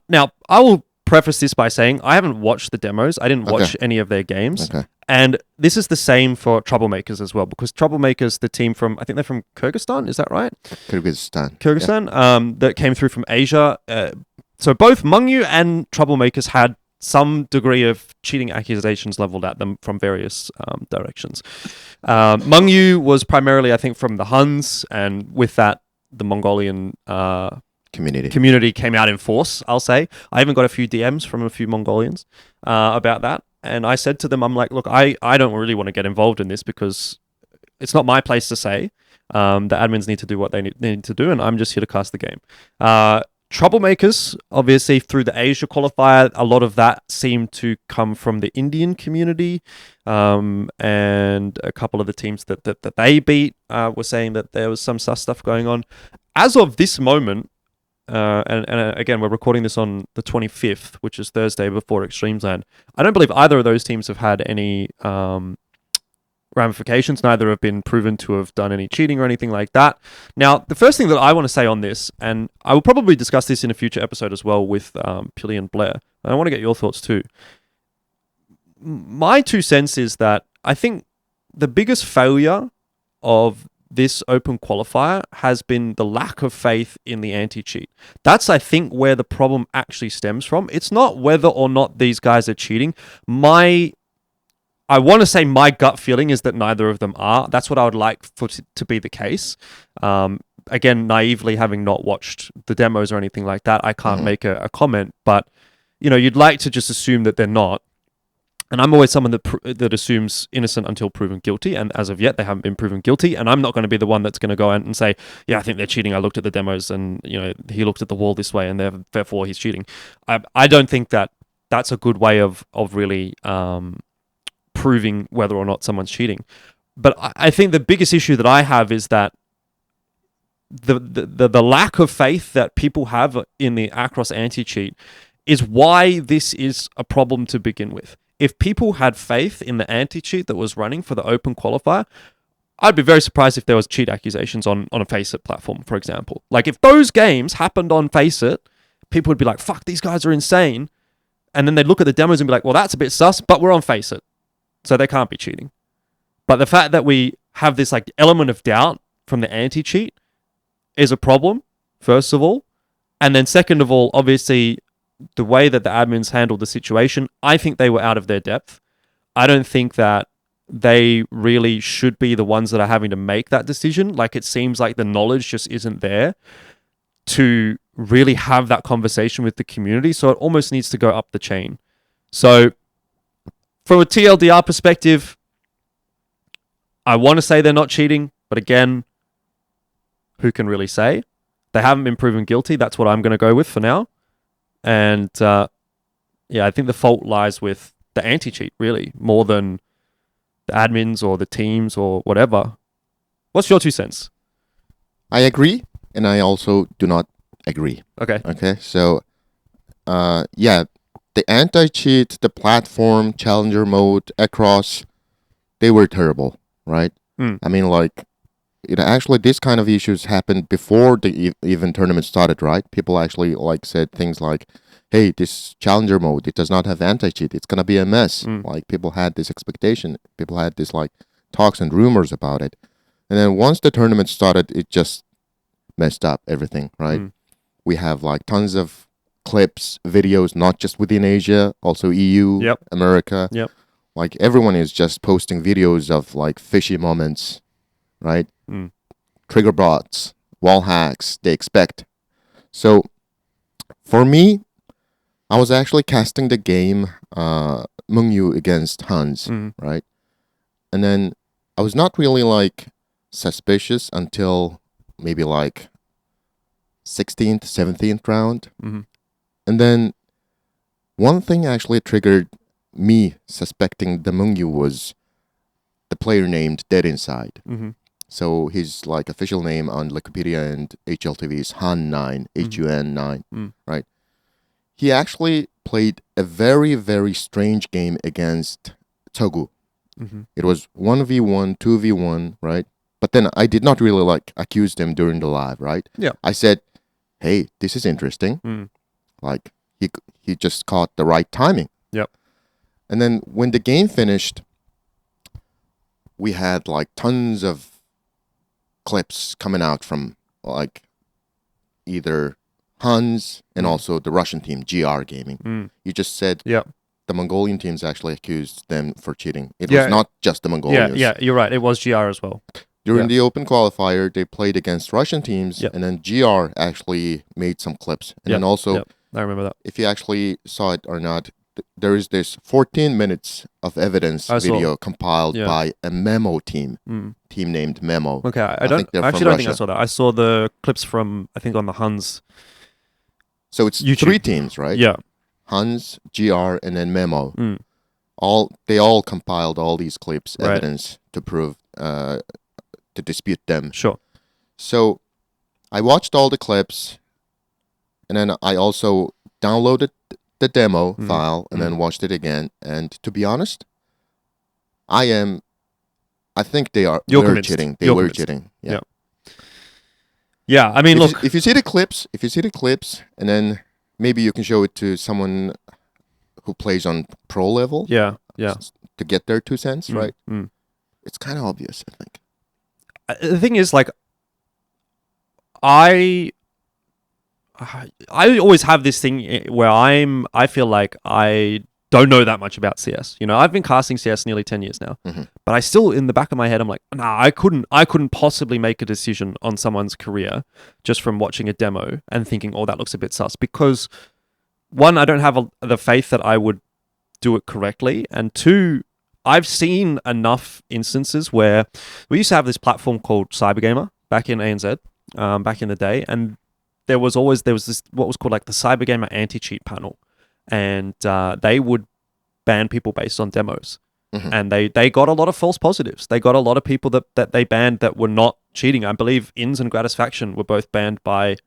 Now, I will preface this by saying I haven't watched the demos. I didn't watch any of their games. Okay. And this is the same for Troublemakers as well, because Troublemakers, the team from, I think they're from Kyrgyzstan, is that right? Kyrgyzstan, yeah. That came through from Asia. So both Mungyu and Troublemakers had some degree of cheating accusations leveled at them from various directions. Mungyu was primarily, I think, from the Huns, and with that, the Mongolian community came out in force, I'll say. I even got a few DMs from a few Mongolians about that, and I said to them, I'm like, look, I don't really want to get involved in this because it's not my place to say. The admins need to do what they need to do, and I'm just here to cast the game. Troublemakers, obviously, through the Asia qualifier, a lot of that seemed to come from the Indian community, and a couple of the teams that they beat were saying that there was some sus stuff going on. As of this moment, and again, we're recording this on the 25th, which is Thursday before eXTREMESLAND, I don't believe either of those teams have had any ramifications. Neither have been proven to have done any cheating or anything like that. Now, the first thing that I want to say on this, and I will probably discuss this in a future episode as well with Pilski and Bleh, and I want to get your thoughts too. My 2 cents is that I think the biggest failure of this open qualifier has been the lack of faith in the anti-cheat. That's, I think, where the problem actually stems from. It's not whether or not these guys are cheating. I want to say my gut feeling is that neither of them are. That's what I would like for to be the case. Again, naively, having not watched the demos or anything like that, I can't make a comment. But, you'd like to just assume that they're not. And I'm always someone that assumes innocent until proven guilty. And as of yet, they haven't been proven guilty. And I'm not going to be the one that's going to go out and say, yeah, I think they're cheating. I looked at the demos and, he looked at the wall this way and therefore he's cheating. I don't think that that's a good way of really proving whether or not someone's cheating. But I think the biggest issue that I have is that the lack of faith that people have in the Acros anti-cheat is why this is a problem to begin with. If people had faith in the anti-cheat that was running for the open qualifier, I'd be very surprised if there was cheat accusations on a Faceit platform, for example. Like, if those games happened on Faceit, people would be like, fuck, these guys are insane. And then they'd look at the demos and be like, well, that's a bit sus, but we're on Faceit, so they can't be cheating. But the fact that we have this like element of doubt from the anti-cheat is a problem, first of all. And then second of all, obviously, the way that the admins handled the situation, I think they were out of their depth. I don't think that they really should be the ones that are having to make that decision. Like, it seems like the knowledge just isn't there to really have that conversation with the community. So it almost needs to go up the chain. So from a TLDR perspective, I want to say they're not cheating, but again, who can really say? They haven't been proven guilty. That's what I'm going to go with for now. And I think the fault lies with the anti-cheat, really, more than the admins or the teams or whatever. What's your 2 cents? I agree, and I also do not agree. Okay. Okay, so, the anti-cheat, the platform, challenger mode, across, they were terrible, right? I mean, like, actually, this kind of issues happened before the even tournament started, right? People actually, like, said things like, hey, this challenger mode, it does not have anti-cheat. It's going to be a mess. Like, people had this expectation. People had this, like, talks and rumors about it. And then once the tournament started, it just messed up everything, right? We have, like, tons of clips, videos, not just within Asia, also EU, America. Like, everyone is just posting videos of, like, fishy moments, right? Trigger bots, wall hacks, they expect. So, for me, I was actually casting the game Mungyu against Huns, right? And then I was not really, like, suspicious until maybe, like, 16th, 17th round. And then one thing actually triggered me suspecting the Mungyu was the player named Dead Inside. So his, like, official name on Wikipedia and HLTV is Han9, HUN9, right? He actually played a very, very strange game against Togu. It was 1v1, 2v1, right? But then I did not really, like, accuse them during the live, right? I said, hey, this is interesting. Like, he just caught the right timing. And then when the game finished, we had, like, tons of clips coming out from, like, either Huns and also the Russian team, GR Gaming. You just said the Mongolian teams actually accused them for cheating. It was not just the Mongolians. Yeah, you're right. It was GR as well. During the open qualifier, they played against Russian teams, and then GR actually made some clips. And then also, I remember that. if you actually saw it or not, there is this 14 minutes of evidence video compiled by a Memo team named Memo. Okay, I don't think I saw that. I saw the clips from, I think, on the Huns. So it's YouTube. 3 teams, right? Yeah. Huns, GR, and then Memo. They all compiled all these clips, evidence to prove, to dispute them. Sure. So I watched all the clips, and then I also downloaded the demo file and then watched it again. And to be honest, I think they were cheating. They were cheating. Yeah, I mean, look, if you see the clips, and then maybe you can show it to someone who plays on pro level. To get their 2 cents, right? It's kind of obvious, I think. The thing is, like, I always have this thing where I feel like I don't know that much about CS. You know, I've been casting CS nearly 10 years now, but I still, in the back of my head, I'm like, nah, I couldn't possibly make a decision on someone's career just from watching a demo and thinking, oh, that looks a bit sus. Because 1, I don't have the faith that I would do it correctly, and 2, I've seen enough instances where we used to have this platform called Cybergamer back in ANZ, back in the day, and there was this what was called, like, the Cybergamer anti-cheat panel, and they would ban people based on demos, and they got a lot of false positives. They got a lot of people that they banned that were not cheating. I believe Ins and Gratisfaction were both banned by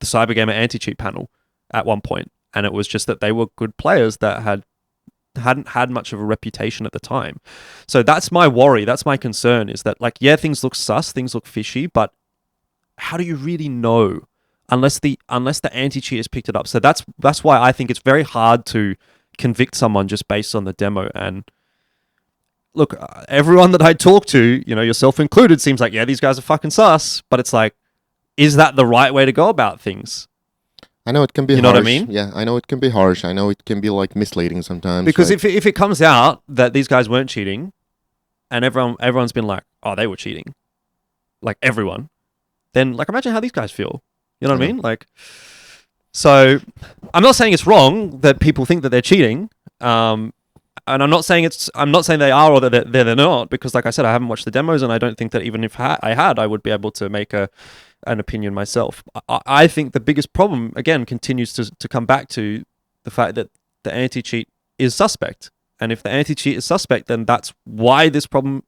the Cybergamer anti-cheat panel at one point, and it was just that they were good players that hadn't had much of a reputation at the time. So that's my worry. That's my concern, is that, like, yeah, things look sus, things look fishy, but how do you really know unless the anti-cheaters picked it up. So that's why I think it's very hard to convict someone just based on the demo. And look, everyone that I talk to, yourself included, seems like, yeah, these guys are fucking sus. But it's like, is that the right way to go about things? I know it can be harsh. You know what I mean? Yeah, I know it can be harsh. I know it can be like misleading sometimes. Because right? if it comes out that these guys weren't cheating, and everyone's been like, oh, they were cheating, like everyone, then like imagine how these guys feel. You know what I mean? Like, so I'm not saying it's wrong that people think that they're cheating, and I'm not saying they are or that they're not, because like I said, I haven't watched the demos, and I don't think that even if I had, I would be able to make an opinion myself. I think the biggest problem, again, continues to come back to the fact that the anti-cheat is suspect. And if the anti-cheat is suspect, then that's why this problem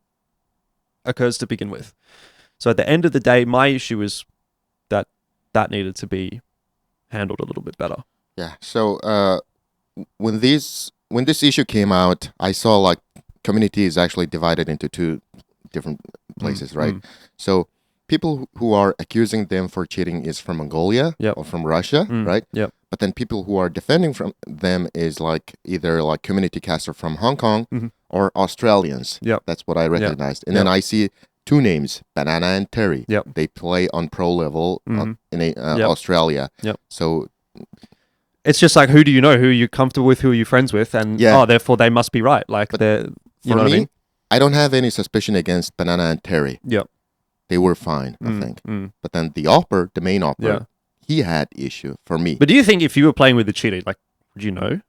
occurs to begin with. So at the end of the day, my issue is that needed to be handled a little bit better. Yeah. So when this issue came out, I saw like community is actually divided into two different places, right? So people who are accusing them for cheating is from Mongolia or from Russia, right? Yep. But then people who are defending from them is like either like community caster from Hong Kong or Australians. Yep. That's what I recognized. And then I see two names, Banana and Terry. Yep. They play on pro level in Australia. Yep. So it's just like, who do you know? Who are you comfortable with? Who are you friends with? And therefore they must be right. Like they're, you know what I mean? I don't have any suspicion against Banana and Terry. Yep. They were fine, I think. But then the main opera, he had issue for me. But do you think if you were playing with the cheater, like, would you know?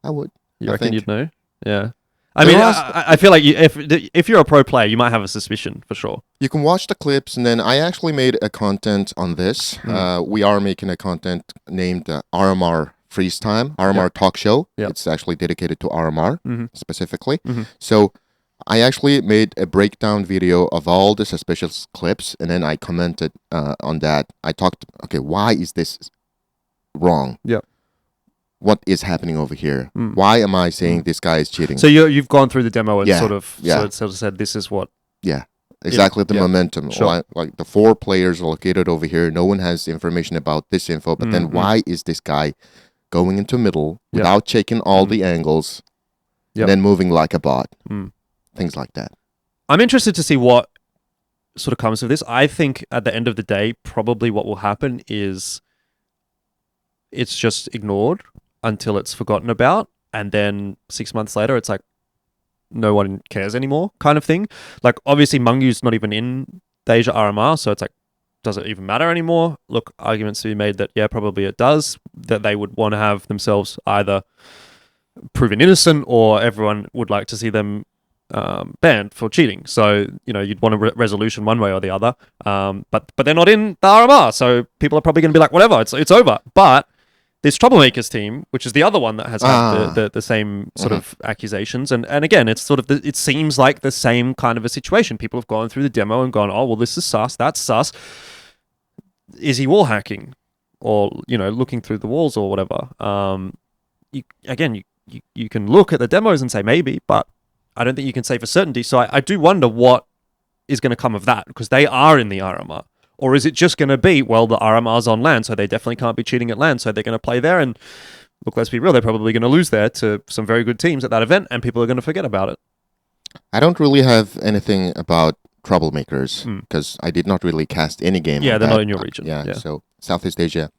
I would. You reckon you'd know? Yeah. I mean, I feel like if you're a pro player, you might have a suspicion for sure. You can watch the clips, and then I actually made a content on this. We are making a content named RMR Freeze Time, RMR Talk Show. It's actually dedicated to RMR specifically. So I actually made a breakdown video of all the suspicious clips, and then I commented on that. I talked, okay, why is this wrong? Yeah. What is happening over here? Why am I saying this guy is cheating? So you've gone through the demo and sort of said this is what. Yeah, exactly the momentum. Sure. Like the 4 players are located over here. No one has information about this info. But then why is this guy going into middle without checking all the angles and then moving like a bot? Things like that. I'm interested to see what sort of comes of this. I think at the end of the day, probably what will happen is it's just ignored until it's forgotten about, and then 6 months later it's like no one cares anymore kind of thing. Like obviously Mungyu's not even in the Asia RMR, so it's like, does it even matter anymore? Look, arguments to be made that probably it does, that they would want to have themselves either proven innocent or everyone would like to see them banned for cheating. So you'd want a resolution one way or the other, but they're not in the RMR, so people are probably going to be like, whatever, it's over. But this Troublemakers team, which is the other one that has had the same sort of accusations, and again, it's sort of it seems like the same kind of a situation. People have gone through the demo and gone, oh well, this is sus, that's sus. Is he wall hacking, or looking through the walls or whatever? You can look at the demos and say maybe, but I don't think you can say for certainty. So I do wonder what is going to come of that, because they are in the RMR. Or is it just going to be, well, the RMR's on land, so they definitely can't be cheating at land, so they're going to play there, and look, let's be real, they're probably going to lose there to some very good teams at that event, and people are going to forget about it. I don't really have anything about Troublemakers, because I did not really cast any game. Yeah, they're not in your region. So Southeast Asia.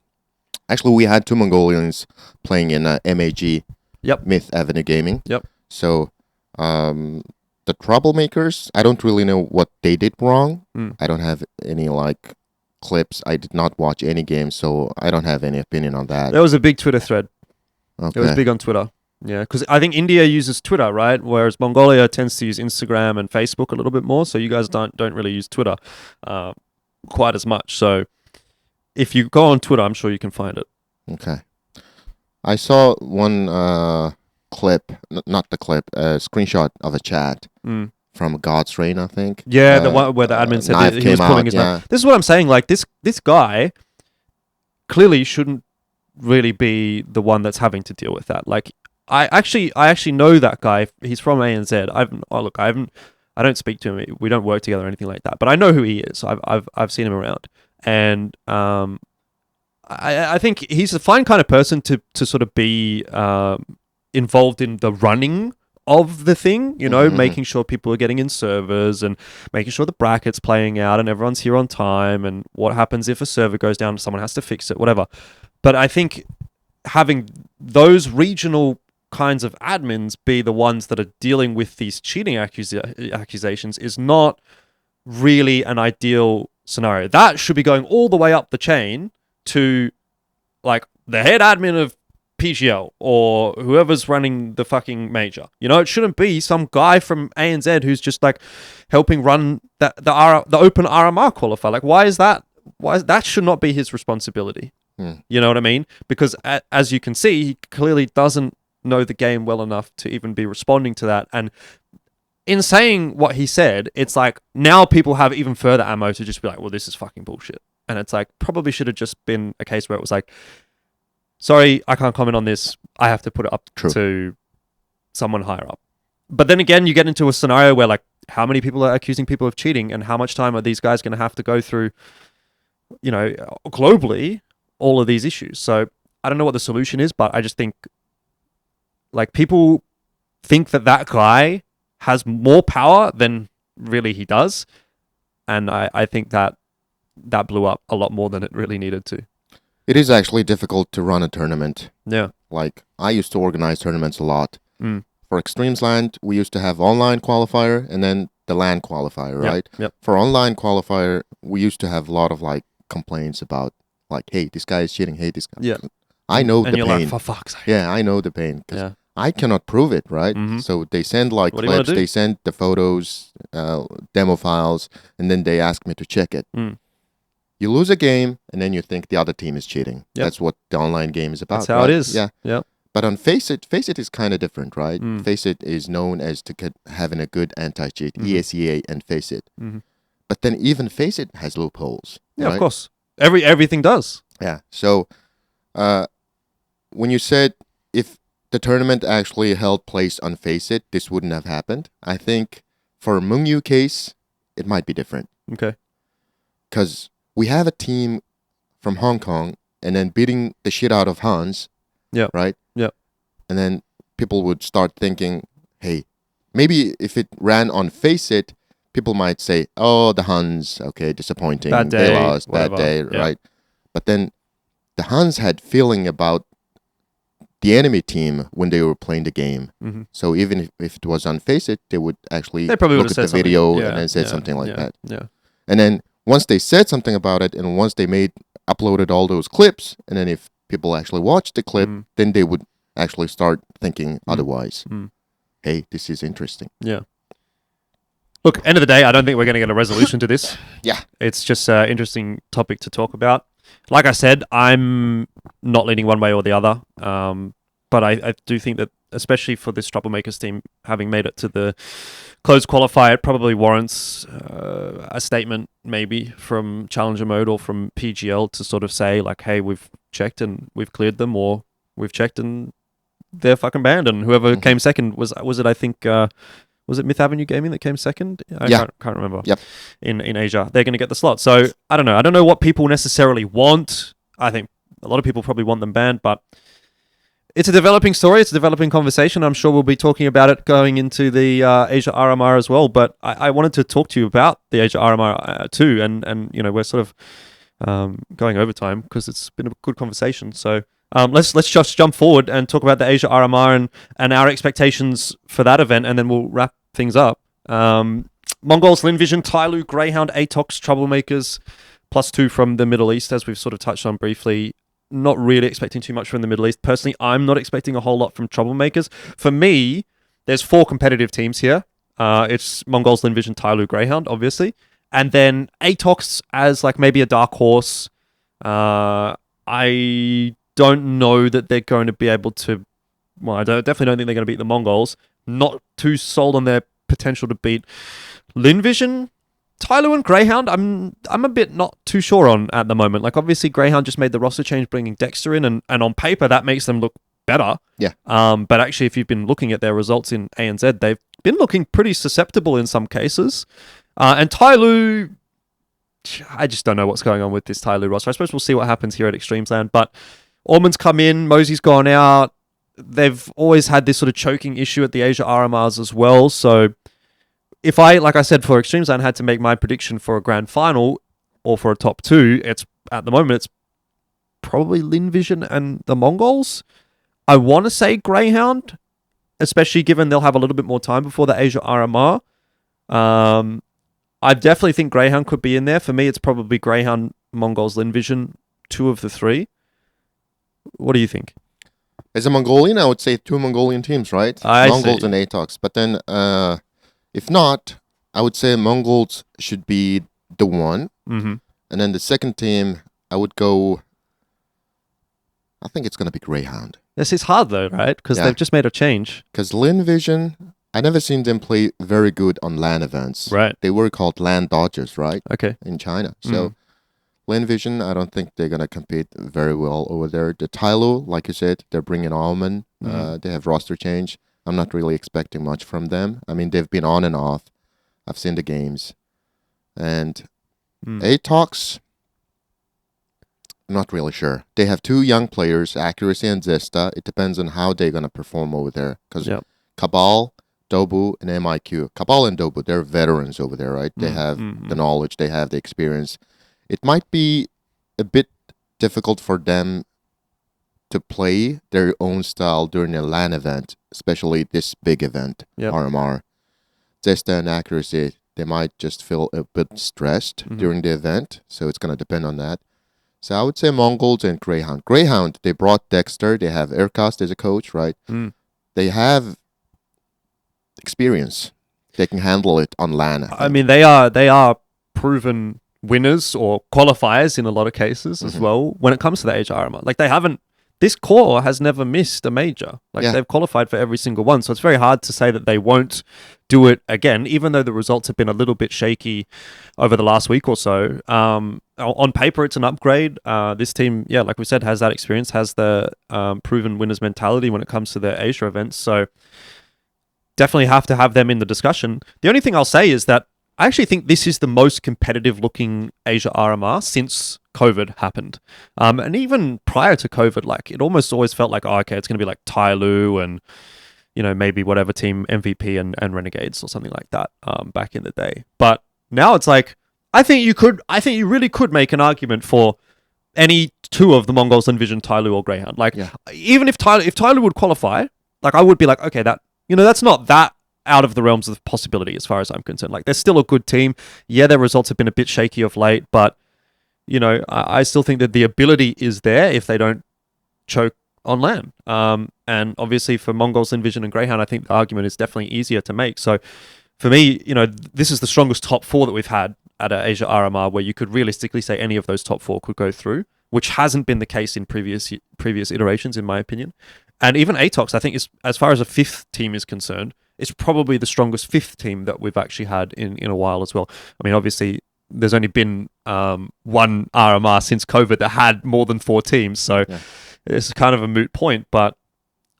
Actually, we had 2 Mongolians playing in MAG, Myth Avenue Gaming. So the Troublemakers, I don't really know what they did wrong. I don't have any clips. I did not watch any games, so I don't have any opinion on that. There was a big Twitter thread. Okay. It was big on Twitter. Yeah, because I think India uses Twitter, right? Whereas Mongolia tends to use Instagram and Facebook a little bit more. So you guys don't really use Twitter quite as much. So if you go on Twitter, I'm sure you can find it. Okay. I saw one clip, not the clip, a screenshot of a chat from God's Reign, I think. Yeah, the one where the admin said that he was pulling his knife. This is what I'm saying. Like this guy clearly shouldn't really be the one that's having to deal with that. Like I actually know that guy. He's from ANZ. I don't speak to him. We don't work together or anything like that. But I know who he is. I've seen him around. And I think he's a fine kind of person to sort of be involved in the running of the thing, you know, making sure people are getting in servers and making sure the bracket's playing out and everyone's here on time, and what happens if a server goes down, someone has to fix it, whatever. But I think having those regional kinds of admins be the ones that are dealing with these cheating accusations is not really an ideal scenario. That should be going all the way up the chain to like the head admin of PGL or whoever's running the fucking major. You know, it shouldn't be some guy from ANZ who's just like helping run the open RMR qualifier. Like, why is that? That should not be his responsibility. You know what I mean? Because as you can see, he clearly doesn't know the game well enough to even be responding to that. And in saying what he said, it's like now people have even further ammo to just be like, well, this is fucking bullshit. And it's like, probably should have just been a case where it was like, sorry, I can't comment on this. I have to put it up to someone higher up. But then again, you get into a scenario where like, how many people are accusing people of cheating, and how much time are these guys going to have to go through, you know, globally, all of these issues. So I don't know what the solution is, but I just think like people think that guy has more power than really he does. And I think that blew up a lot more than it really needed to. It is actually difficult to run a tournament. Yeah. Like, I used to organize tournaments a lot. For eXTREMESLAND, we used to have online qualifier and then the LAN qualifier, right? Yep. For online qualifier, we used to have a lot of like complaints about like, hey, this guy is cheating. Hey, this guy. Yeah. I know and the you're pain. like, for fuck's sake. Yeah, I know the pain because I cannot prove it, right? So they send like What do clips, they send the photos, demo files, and then they ask me to check it. You lose a game, and then you think the other team is cheating. Yep. That's what the online game is about. That's how right? it is. Yeah. But on Faceit is kind of different, right? Faceit is known as having a good anti-cheat, ESEA and Faceit. But then even Faceit has loopholes. Yeah, right? of course. Everything does. Yeah. So when you said if the tournament actually held place on Faceit, this wouldn't have happened. I think for Mungyu case, it might be different. Okay. Because we have a team from Hong Kong and then beating the shit out of Huns. Yeah. Right? Yeah. And then people would start thinking, hey, maybe if it ran on Faceit, people might say, oh, the Huns, okay, disappointing. Bad day, they lost, whatever. bad day, Yeah. right? But then the Huns had feeling about the enemy team when they were playing the game. So even if it was on Faceit, they would actually They probably look would at have the said video something. and then said something like that. Yeah. And then once they said something about it, and once they uploaded all those clips, and then if people actually watched the clip, then they would actually start thinking otherwise. Hey, this is interesting. Yeah. Look, end of the day, I don't think we're going to get a resolution to this. Yeah. It's just an interesting topic to talk about. Like I said, I'm not leaning one way or the other. But I do think that, especially for this Troublemakers team, having made it to the closed qualifier, it probably warrants a statement maybe from Challenger Mode or from PGL to sort of say, like, hey, we've checked and we've cleared them, or we've checked and they're fucking banned. And whoever came second, was it, I think... was it Myth Avenue Gaming that came second? I can't remember. Yep. In Asia. They're going to get the slot. So, I don't know. I don't know what people necessarily want. I think a lot of people probably want them banned, but it's a developing story. It's a developing conversation. I'm sure we'll be talking about it going into the Asia RMR as well. But I wanted to talk to you about the Asia RMR too. And you know, we're sort of going over time because it's been a good conversation. So let's just jump forward and talk about the Asia RMR and our expectations for that event, and then we'll wrap things up. Mongolz, Lin Vision, Tailu, Greyhound, Atox, Troublemakers, +2 from the Middle East, as we've sort of touched on briefly. Not really expecting too much from the Middle East. Personally, I'm not expecting a whole lot from Troublemakers. For me, there's 4 competitive teams here. It's Mongolz, Lin Vision, Tailu, Greyhound, obviously. And then Atox as like maybe a dark horse. I don't know that they're going to be able to... Well, I definitely don't think they're going to beat the Mongolz. Not too sold on their potential to beat Lin Vision. Tailu and Greyhound, I'm a bit not too sure on at the moment. Like, obviously, Greyhound just made the roster change, bringing Dexter in, and on paper, that makes them look better. Yeah. But actually, if you've been looking at their results in ANZ, they've been looking pretty susceptible in some cases. And Tailu, I just don't know what's going on with this Tyloo roster. I suppose we'll see what happens here at eXTREMESLAND. But Ormond's come in, Mosey's gone out. They've always had this sort of choking issue at the Asia RMRs as well. So if I, like I said, for eXTREMESLAND, had to make my prediction for a grand final or for a top 2, it's at the moment it's probably Linvision and the Mongolz. I want to say Greyhound, especially given they'll have a little bit more time before the Asia RMR. I definitely think Greyhound could be in there. For me, it's probably Greyhound, Mongolz, Linvision, 2 of the 3. What do you think? As a Mongolian, I would say 2 Mongolian teams, right? Mongolz and Atox. But then, if not, I would say Mongolz should be the 1. Mm-hmm. And then the second team, I would go... I think it's going to be Greyhound. This is hard though, right? Because they've just made a change. Because Linvision, I never seen them play very good on LAN events. Right. They were called LAN Dodgers, right? Okay. In China. So Linvision, I don't think they're going to compete very well over there. The Tyloo, like you said, they're bringing Alman. They have roster change. I'm not really expecting much from them. I mean, they've been on and off. I've seen the games. And Atox, I'm not really sure. They have 2 young players, Accuracy and Zesta. It depends on how they're going to perform over there. Because Cabal, Dobu, and MIQ. Cabal and Dobu, they're veterans over there, right? They have the knowledge. They have the experience. It might be a bit difficult for them to play their own style during a LAN event, especially this big event, RMR. Zesta and Accuracy, they might just feel a bit stressed during the event. So it's going to depend on that. So I would say Mongolz and Greyhound. Greyhound, they brought Dexter. They have Erkast as a coach, right? They have experience. They can handle it on LAN. I mean, they are proven winners or qualifiers in a lot of cases as well when it comes to the Asia RMR. Like this core has never missed a major. Like they've qualified for every single one. So it's very hard to say that they won't do it again, even though the results have been a little bit shaky over the last week or so. On paper, it's an upgrade. This team, like we said, has that experience, has the proven winners mentality when it comes to the Asia events. So definitely have to have them in the discussion. The only thing I'll say is that I actually think this is the most competitive looking Asia RMR since COVID happened. And even prior to COVID, like it almost always felt like, oh, okay, it's going to be like Tyloo and, maybe whatever team MVP and Renegades or something like that back in the day. But now it's like, I think you really could make an argument for any 2 of the Mongolz, Linvision, Tyloo or Greyhound. Like even if Tyloo would qualify, like I would be like, okay, that's not that out of the realms of possibility as far as I'm concerned. Like they're still a good team. Yeah, their results have been a bit shaky of late, but I still think that the ability is there if they don't choke on LAN. And obviously for Mongolz, Linvision and Greyhound, I think the argument is definitely easier to make. So for me, this is the strongest top 4 that we've had at an Asia RMR where you could realistically say any of those top 4 could go through, which hasn't been the case in previous iterations, in my opinion. And even Atox, I think, is, as far as a 5th team is concerned, it's probably the strongest 5th team that we've actually had in a while as well. I mean, obviously, there's only been one RMR since COVID that had more than 4 teams, so it's kind of a moot point. But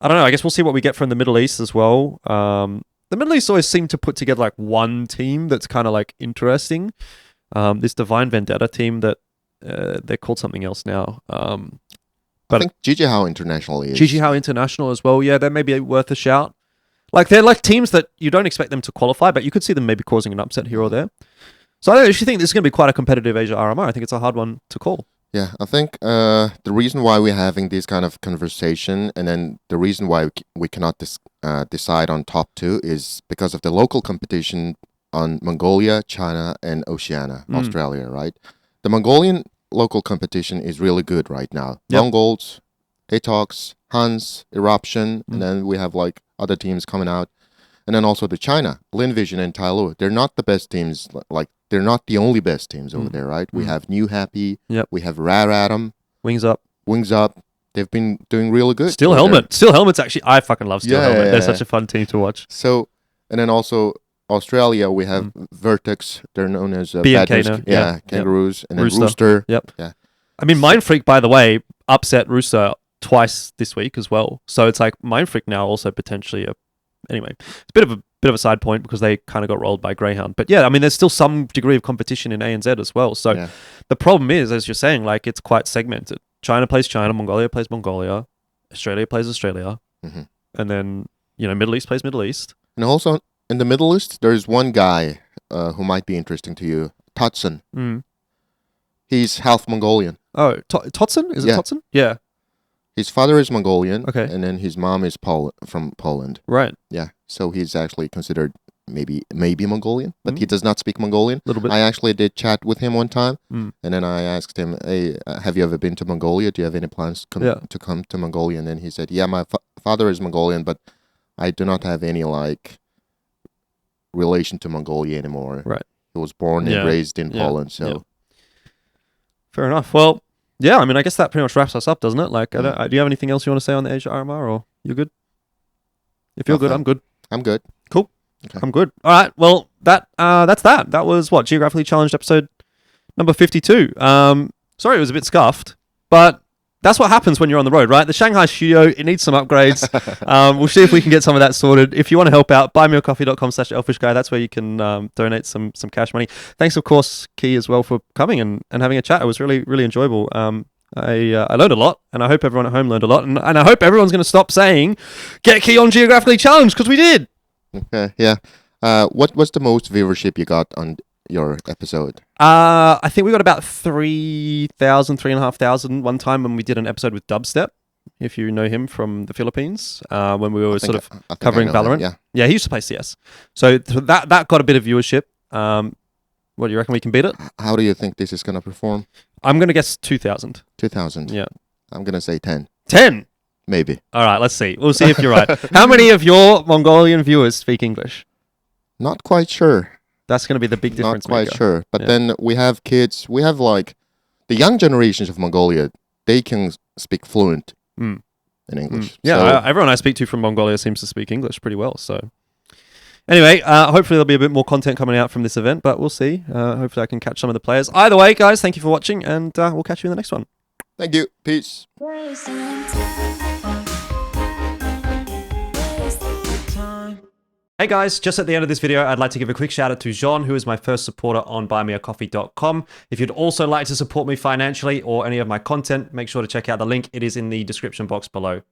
I don't know. I guess we'll see what we get from the Middle East as well. The Middle East always seem to put together like one team that's kind of like interesting. This Divine Vendetta team that they're called something else now. But I think Jijihao International is. Jijihao International as well. Yeah, they may be worth a shout. Like they're like teams that you don't expect them to qualify, but you could see them maybe causing an upset here or there. So I actually think this is going to be quite a competitive Asia RMR. I think it's a hard one to call. Yeah, I think the reason why we're having this kind of conversation and then the reason why we cannot decide on top 2 is because of the local competition on Mongolia, China, and Oceania, Australia, right? The Mongolian local competition is really good right now. Mongolz, Atox, Huns, Eruption, and then we have like other teams coming out. And then also the China, Linvision and Tyloo. They're not the best teams, like they're not the only best teams over there, right? We have New Happy, we have Rar Atom, Wings Up. They've been doing really good. Steel Helmet. Steel Helmet's actually, I fucking love Steel Helmet. They're such a fun team to watch. So, and then also Australia, we have Vertex. They're known as Kangaroos, and then Rooster. Yeah. I mean, Mind Freak, by the way, upset Rooster twice this week as well. So it's like Mind Freak now also potentially a anyway, it's a bit of a side point because they kind of got rolled by Greyhound. But yeah, I mean, there's still some degree of competition in ANZ as well. So the problem is, as you're saying, like it's quite segmented. China plays China, Mongolia plays Mongolia, Australia plays Australia, and then Middle East plays Middle East. And also in the Middle East, there's one guy who might be interesting to you, Totson. He's half Mongolian. Oh, Totson? Is it Totson? Yeah. His father is Mongolian, okay, and then his mom is from Poland. Right. Yeah. So he's actually considered maybe Mongolian, but he does not speak Mongolian. A little bit. I actually did chat with him one time, and then I asked him, "Hey, have you ever been to Mongolia? Do you have any plans to come to Mongolia?" And then he said, "Yeah, my father is Mongolian, but I do not have any relation to Mongolia anymore. Right. He was born and raised in Poland, so." Yeah. Fair enough. Well, yeah, I mean, I guess that pretty much wraps us up, doesn't it? Like, do you have anything else you want to say on the Asia RMR, or you're good? If you're good, I'm good. I'm good. Cool. Okay. I'm good. All right. Well, that's that. That was what Geographically Challenged episode number 52. Sorry, it was a bit scuffed, but that's what happens when you're on the road, right? The Shanghai Studio, it needs some upgrades. We'll see if we can get some of that sorted. If you want to help out, buymeacoffee.com/Elfishguy. That's where you can donate some cash money. Thanks, of course, Key, as well, for coming and having a chat. It was really, really enjoyable. I learned a lot, and I hope everyone at home learned a lot. And I hope everyone's going to stop saying, get Key on Geographically Challenged, because we did. Okay, yeah. What was the most viewership you got on your episode? I think we got about 3,500 one time when we did an episode with Dubstep, if you know him from the Philippines, when we were covering Valorant. Yeah, he used to play CS. So that got a bit of viewership. What do you reckon, we can beat it? How do you think this is going to perform? I'm going to guess 2,000. 2,000? Yeah. I'm going to say 10. 10? Maybe. All right, let's see. We'll see if you're right. How many of your Mongolian viewers speak English? Not quite sure. That's going to be the big difference. Not quite sure. But then we have kids. We have the young generations of Mongolia. They can speak fluent in English. Yeah, everyone I speak to from Mongolia seems to speak English pretty well. So anyway, hopefully there'll be a bit more content coming out from this event, but we'll see. Hopefully I can catch some of the players. Either way, guys, thank you for watching, and we'll catch you in the next one. Thank you. Peace. Hey guys, just at the end of this video, I'd like to give a quick shout out to Jean, who is my first supporter on buymeacoffee.com. If you'd also like to support me financially or any of my content, make sure to check out the link. It is in the description box below.